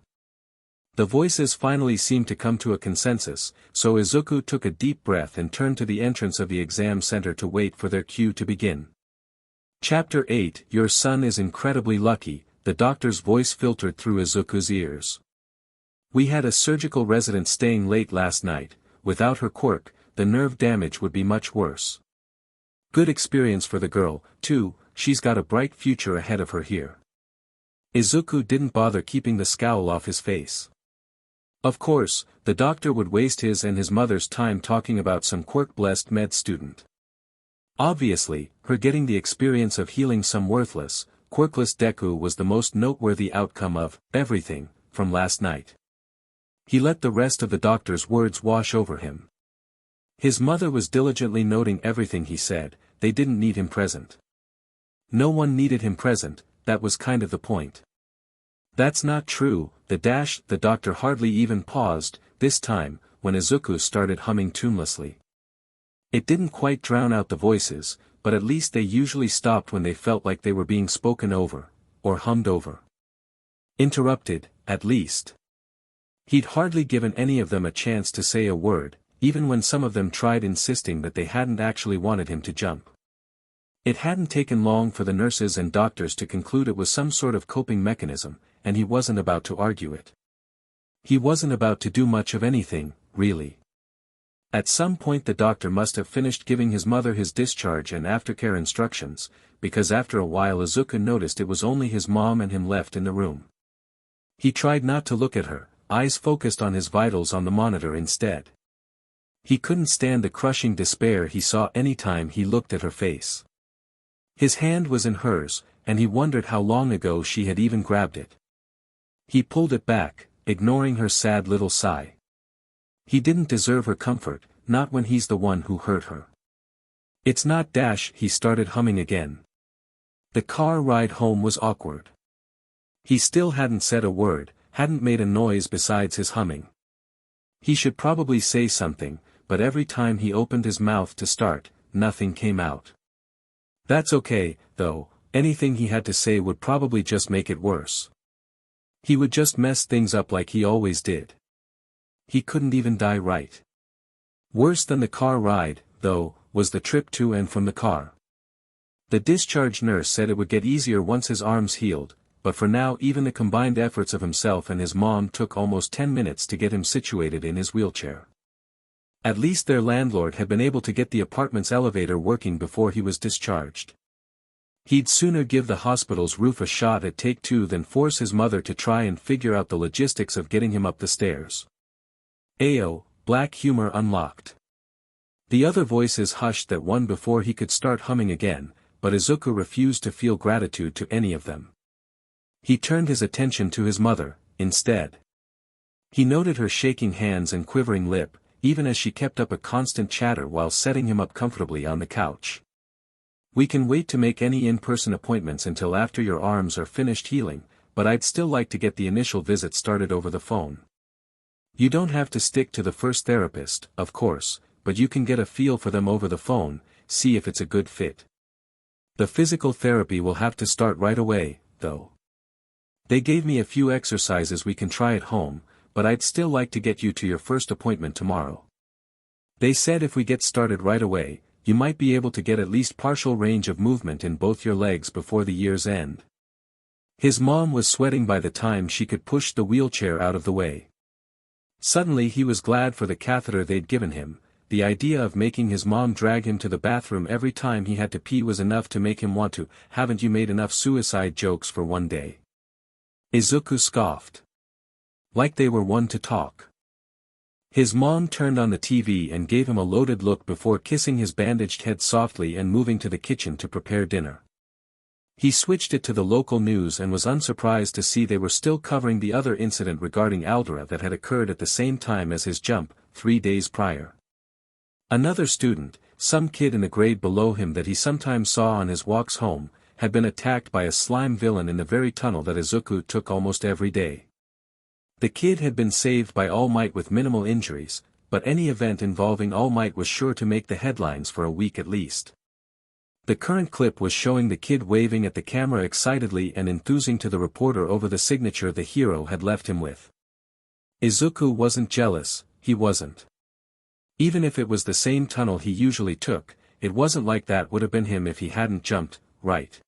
The voices finally seemed to come to a consensus, so Izuku took a deep breath and turned to the entrance of the exam center to wait for their cue to begin. Chapter 8 Your son is incredibly lucky, the doctor's voice filtered through Izuku's ears. We had a surgical resident staying late last night. Without her quirk, the nerve damage would be much worse. Good experience for the girl, too, she's got a bright future ahead of her here. Izuku didn't bother keeping the scowl off his face. Of course, the doctor would waste his and his mother's time talking about some quirk-blessed med student. Obviously, her getting the experience of healing some worthless, quirkless Deku was the most noteworthy outcome of everything from last night. He let the rest of the doctor's words wash over him. His mother was diligently noting everything he said. They didn't need him present. No one needed him present, that was kind of the point. That's not true, the doctor hardly even paused, this time, when Izuku started humming tunelessly. It didn't quite drown out the voices, but at least they usually stopped when they felt like they were being spoken over, or hummed over. Interrupted, at least. He'd hardly given any of them a chance to say a word, even when some of them tried insisting that they hadn't actually wanted him to jump. It hadn't taken long for the nurses and doctors to conclude it was some sort of coping mechanism, and he wasn't about to argue it. He wasn't about to do much of anything, really. At some point the doctor must have finished giving his mother his discharge and aftercare instructions, because after a while Izuku noticed it was only his mom and him left in the room. He tried not to look at her, eyes focused on his vitals on the monitor instead. He couldn't stand the crushing despair he saw any time he looked at her face. His hand was in hers, and he wondered how long ago she had even grabbed it. He pulled it back, ignoring her sad little sigh. He didn't deserve her comfort, not when he's the one who hurt her. It's not he started humming again. The car ride home was awkward. He still hadn't said a word, hadn't made a noise besides his humming. He should probably say something, but every time he opened his mouth to start, nothing came out. That's okay, though, anything he had to say would probably just make it worse. He would just mess things up like he always did. He couldn't even die right. Worse than the car ride, though, was the trip to and from the car. The discharge nurse said it would get easier once his arms healed, but for now even the combined efforts of himself and his mom took almost 10 minutes to get him situated in his wheelchair. At least their landlord had been able to get the apartment's elevator working before he was discharged. He'd sooner give the hospital's roof a shot at take two than force his mother to try and figure out the logistics of getting him up the stairs. Ayo, black humor unlocked. The other voices hushed that one before he could start humming again, but Izuku refused to feel gratitude to any of them. He turned his attention to his mother, instead. He noted her shaking hands and quivering lip, even as she kept up a constant chatter while setting him up comfortably on the couch. We can wait to make any in-person appointments until after your arms are finished healing, but I'd still like to get the initial visit started over the phone. You don't have to stick to the first therapist, of course, but you can get a feel for them over the phone, see if it's a good fit. The physical therapy will have to start right away, though. They gave me a few exercises we can try at home, but I'd still like to get you to your first appointment tomorrow. They said if we get started right away, you might be able to get at least partial range of movement in both your legs before the year's end. His mom was sweating by the time she could push the wheelchair out of the way. Suddenly he was glad for the catheter they'd given him. The idea of making his mom drag him to the bathroom every time he had to pee was enough to make him want to. Haven't you made enough suicide jokes for one day? Izuku scoffed. Like they were one to talk. His mom turned on the TV and gave him a loaded look before kissing his bandaged head softly and moving to the kitchen to prepare dinner. He switched it to the local news and was unsurprised to see they were still covering the other incident regarding Aldera that had occurred at the same time as his jump, 3 days prior. Another student, some kid in the grade below him that he sometimes saw on his walks home, had been attacked by a slime villain in the very tunnel that Izuku took almost every day. The kid had been saved by All Might with minimal injuries, but any event involving All Might was sure to make the headlines for a week at least. The current clip was showing the kid waving at the camera excitedly and enthusing to the reporter over the signature the hero had left him with. Izuku wasn't jealous, he wasn't. Even if it was the same tunnel he usually took, it wasn't like that would have been him if he hadn't jumped, right?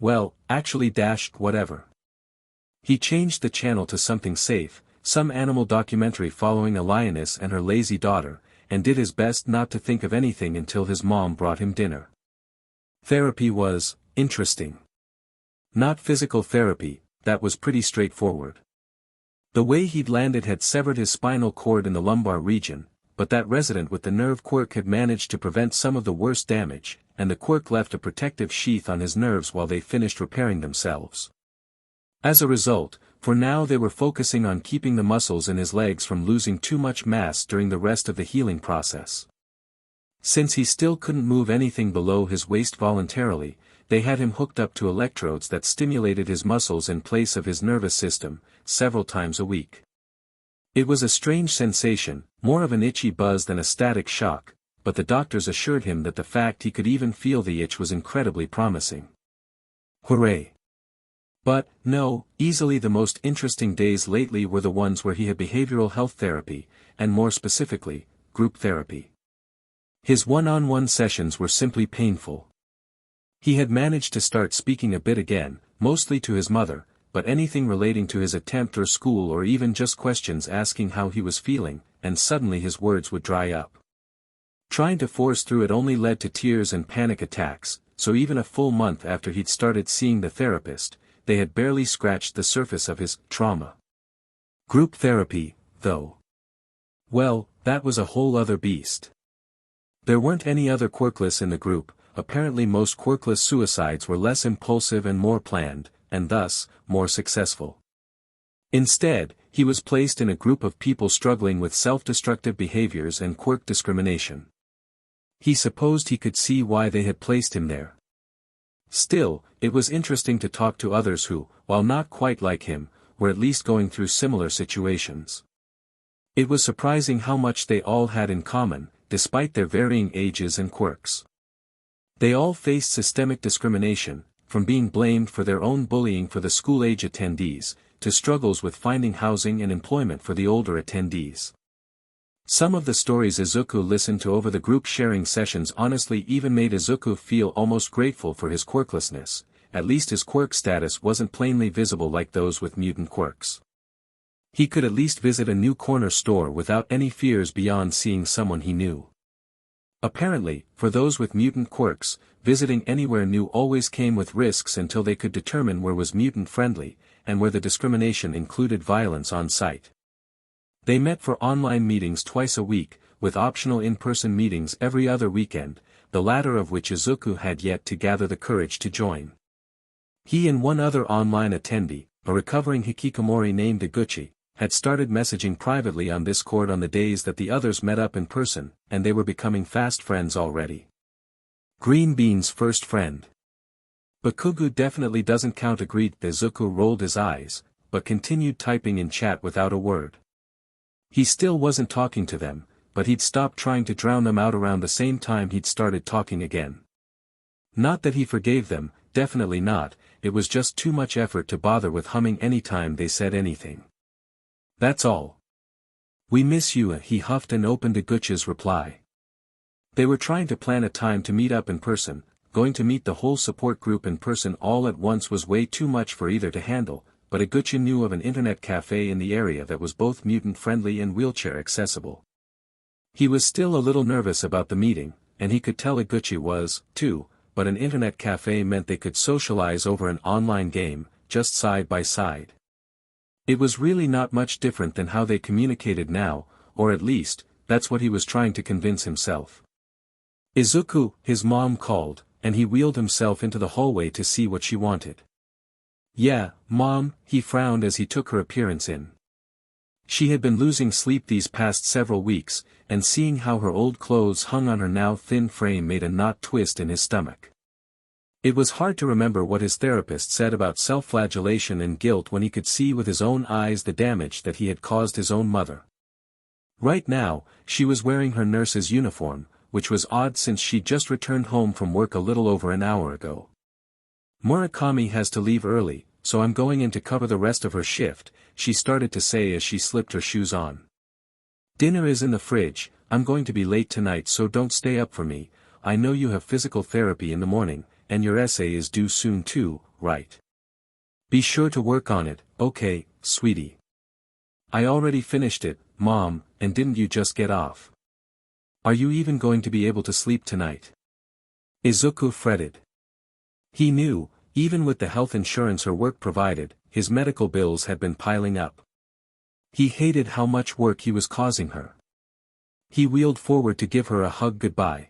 Well, actually whatever. He changed the channel to something safe, some animal documentary following a lioness and her lazy daughter, and did his best not to think of anything until his mom brought him dinner. Therapy was interesting. Not physical therapy, that was pretty straightforward. The way he'd landed had severed his spinal cord in the lumbar region, but that resident with the nerve quirk had managed to prevent some of the worst damage, and the quirk left a protective sheath on his nerves while they finished repairing themselves. As a result, for now they were focusing on keeping the muscles in his legs from losing too much mass during the rest of the healing process. Since he still couldn't move anything below his waist voluntarily, they had him hooked up to electrodes that stimulated his muscles in place of his nervous system, several times a week. It was a strange sensation, more of an itchy buzz than a static shock, but the doctors assured him that the fact he could even feel the itch was incredibly promising. Hooray! But, no, easily the most interesting days lately were the ones where he had behavioral health therapy, and more specifically, group therapy. His one-on-one sessions were simply painful. He had managed to start speaking a bit again, mostly to his mother, but anything relating to his attempt or school or even just questions asking how he was feeling, and suddenly his words would dry up. Trying to force through it only led to tears and panic attacks, so even a full month after he'd started seeing the therapist, they had barely scratched the surface of his trauma. Group therapy, though. Well, that was a whole other beast. There weren't any other quirkless in the group. Apparently most quirkless suicides were less impulsive and more planned, and thus, more successful. Instead, he was placed in a group of people struggling with self-destructive behaviors and quirk discrimination. He supposed he could see why they had placed him there. Still, it was interesting to talk to others who, while not quite like him, were at least going through similar situations. It was surprising how much they all had in common, despite their varying ages and quirks. They all faced systemic discrimination, from being blamed for their own bullying for the school-age attendees, to struggles with finding housing and employment for the older attendees. Some of the stories Izuku listened to over the group sharing sessions honestly even made Izuku feel almost grateful for his quirklessness. At least his quirk status wasn't plainly visible like those with mutant quirks. He could at least visit a new corner store without any fears beyond seeing someone he knew. Apparently, for those with mutant quirks, visiting anywhere new always came with risks until they could determine where was mutant-friendly, and where the discrimination included violence on site. They met for online meetings twice a week, with optional in-person meetings every other weekend, the latter of which Izuku had yet to gather the courage to join. He and one other online attendee, a recovering hikikomori named Iguchi, had started messaging privately on Discord on the days that the others met up in person, and they were becoming fast friends already. Green Bean's first friend. Bakugo definitely doesn't count, agreed. Izuku rolled his eyes, but continued typing in chat without a word. He still wasn't talking to them, but he'd stopped trying to drown them out around the same time he'd started talking again. Not that he forgave them, definitely not, it was just too much effort to bother with humming any time they said anything. That's all. We miss you, he huffed and opened Iguchi's reply. They were trying to plan a time to meet up in person. Going to meet the whole support group in person all at once was way too much for either to handle, but Iguchi knew of an internet cafe in the area that was both mutant-friendly and wheelchair accessible. He was still a little nervous about the meeting, and he could tell Iguchi was, too, but an internet cafe meant they could socialize over an online game, just side by side. It was really not much different than how they communicated now, or at least, that's what he was trying to convince himself. Izuku, his mom called, and he wheeled himself into the hallway to see what she wanted. Yeah, Mom, he frowned as he took her appearance in. She had been losing sleep these past several weeks, and seeing how her old clothes hung on her now thin frame made a knot twist in his stomach. It was hard to remember what his therapist said about self-flagellation and guilt when he could see with his own eyes the damage that he had caused his own mother. Right now, she was wearing her nurse's uniform, which was odd since she'd just returned home from work a little over an hour ago. Murakami has to leave early, so I'm going in to cover the rest of her shift, she started to say as she slipped her shoes on. Dinner is in the fridge, I'm going to be late tonight, so don't stay up for me. I know you have physical therapy in the morning, and your essay is due soon too, right? Be sure to work on it, okay, sweetie. I already finished it, Mom, and didn't you just get off? Are you even going to be able to sleep tonight? Izuku fretted. He knew, even with the health insurance her work provided, his medical bills had been piling up. He hated how much work he was causing her. He wheeled forward to give her a hug goodbye.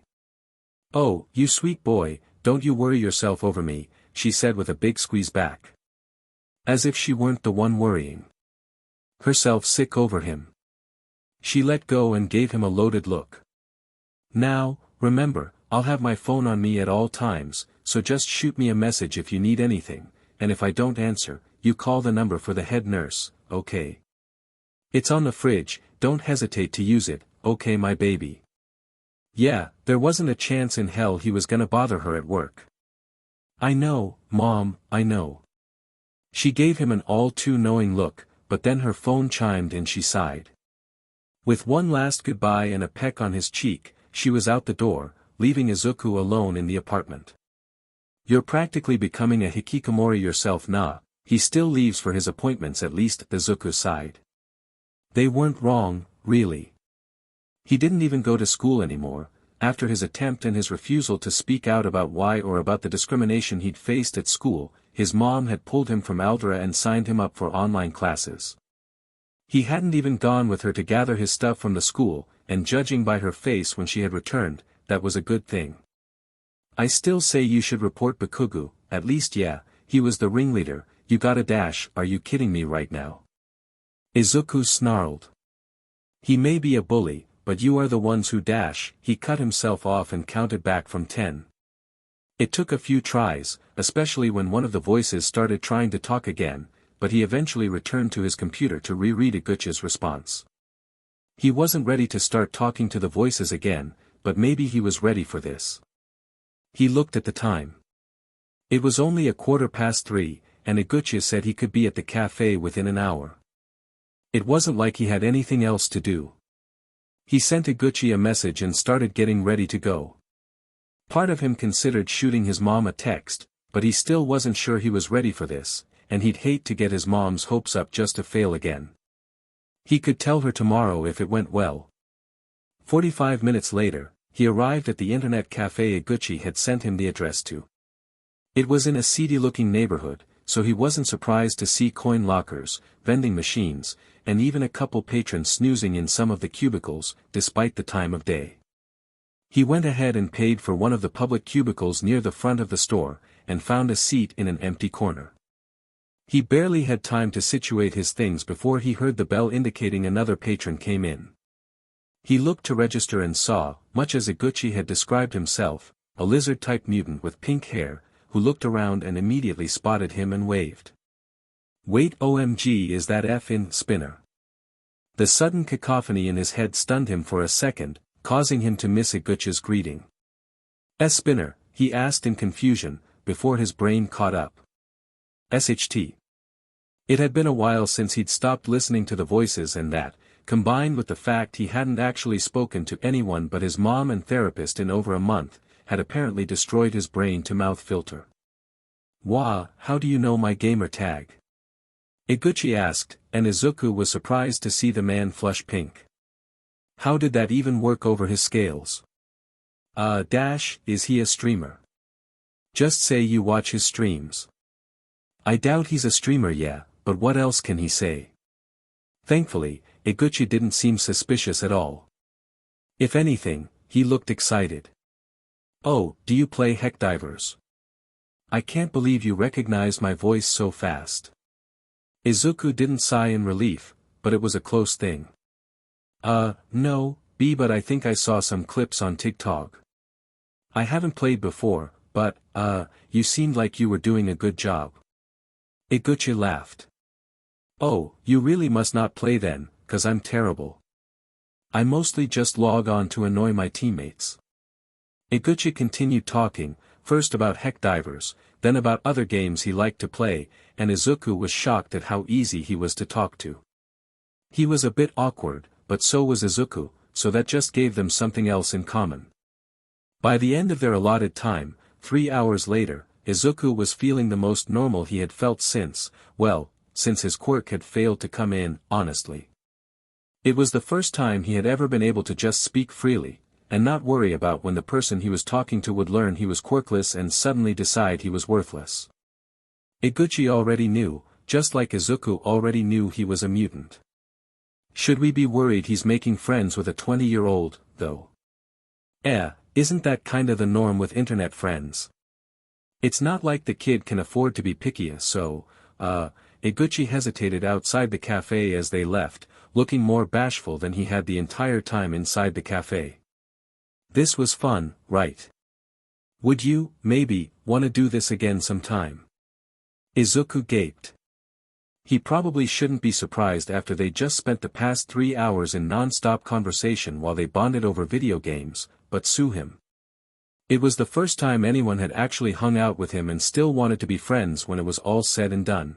"Oh, you sweet boy, don't you worry yourself over me," she said with a big squeeze back. As if she weren't the one worrying herself sick over him. She let go and gave him a loaded look. "Now, remember, I'll have my phone on me at all times, so just shoot me a message if you need anything, and if I don't answer, you call the number for the head nurse, okay? It's on the fridge, don't hesitate to use it, okay my baby?" Yeah, there wasn't a chance in hell he was gonna bother her at work. "I know, Mom, I know." She gave him an all-too-knowing look, but then her phone chimed and she sighed. With one last goodbye and a peck on his cheek, she was out the door, leaving Izuku alone in the apartment. "You're practically becoming a hikikomori yourself nah, he still leaves for his appointments at least," Izuku sighed. They weren't wrong, really. He didn't even go to school anymore, after his attempt and his refusal to speak out about why or about the discrimination he'd faced at school. His mom had pulled him from Aldera and signed him up for online classes. He hadn't even gone with her to gather his stuff from the school, and judging by her face when she had returned, that was a good thing. "I still say you should report Bakugo, at least yeah, he was the ringleader, you gotta dash, are you kidding me right now?" Izuku snarled. "He may be a bully, but you are the ones who dash." He cut himself off and counted back from 10. It took a few tries, especially when one of the voices started trying to talk again, but he eventually returned to his computer to reread Iguchi's response. He wasn't ready to start talking to the voices again, but maybe he was ready for this. He looked at the time. It was only 3:15, and Iguchi said he could be at the cafe within an hour. It wasn't like he had anything else to do. He sent Iguchi a message and started getting ready to go. Part of him considered shooting his mom a text, but he still wasn't sure he was ready for this, and he'd hate to get his mom's hopes up just to fail again. He could tell her tomorrow if it went well. 45 minutes later, he arrived at the internet cafe Iguchi had sent him the address to. It was in a seedy-looking neighborhood, so he wasn't surprised to see coin lockers, vending machines, and even a couple patrons snoozing in some of the cubicles, despite the time of day. He went ahead and paid for one of the public cubicles near the front of the store, and found a seat in an empty corner. He barely had time to situate his things before he heard the bell indicating another patron came in. He looked to register and saw, much as Iguchi had described himself, a lizard-type mutant with pink hair, who looked around and immediately spotted him and waved. "Wait, OMG, is that F-in Spinner?" The sudden cacophony in his head stunned him for a second, causing him to miss Iguchi's greeting. Spinner," he asked in confusion, before his brain caught up. SHT. It had been a while since he'd stopped listening to the voices, and that, combined with the fact he hadn't actually spoken to anyone but his mom and therapist in over a month, had apparently destroyed his brain-to-mouth filter. "Wah, how do you know my gamer tag?" Iguchi asked, and Izuku was surprised to see the man flush pink. How did that even work over his scales? Is he a streamer? Just say you watch his streams. I doubt he's a streamer, yeah, but what else can he say? Thankfully, Iguchi didn't seem suspicious at all. If anything, he looked excited. "Oh, do you play Heckdivers? I can't believe you recognized my voice so fast." Izuku didn't sigh in relief, but it was a close thing. No, but I think I saw some clips on TikTok. I haven't played before, but, you seemed like you were doing a good job." Iguchi laughed. "Oh, you really must not play then, 'cause I'm terrible. I mostly just log on to annoy my teammates." Iguchi continued talking, first about Heckdivers, then about other games he liked to play, and Izuku was shocked at how easy he was to talk to. He was a bit awkward, but so was Izuku, so that just gave them something else in common. By the end of their allotted time, 3 hours later, Izuku was feeling the most normal he had felt since his quirk had failed to come in, honestly. It was the first time he had ever been able to just speak freely, and not worry about when the person he was talking to would learn he was quirkless and suddenly decide he was worthless. Iguchi already knew, just like Izuku already knew he was a mutant. Should we be worried he's making friends with a 20-year-old, though? Isn't that kinda the norm with internet friends? It's not like the kid can afford to be picky, so, Iguchi hesitated outside the cafe as they left, looking more bashful than he had the entire time inside the cafe. This was fun, right? Would you, maybe, wanna do this again sometime? Izuku gaped. He probably shouldn't be surprised after they just spent the past 3 hours in non-stop conversation while they bonded over video games, but sue him. It was the first time anyone had actually hung out with him and still wanted to be friends when it was all said and done.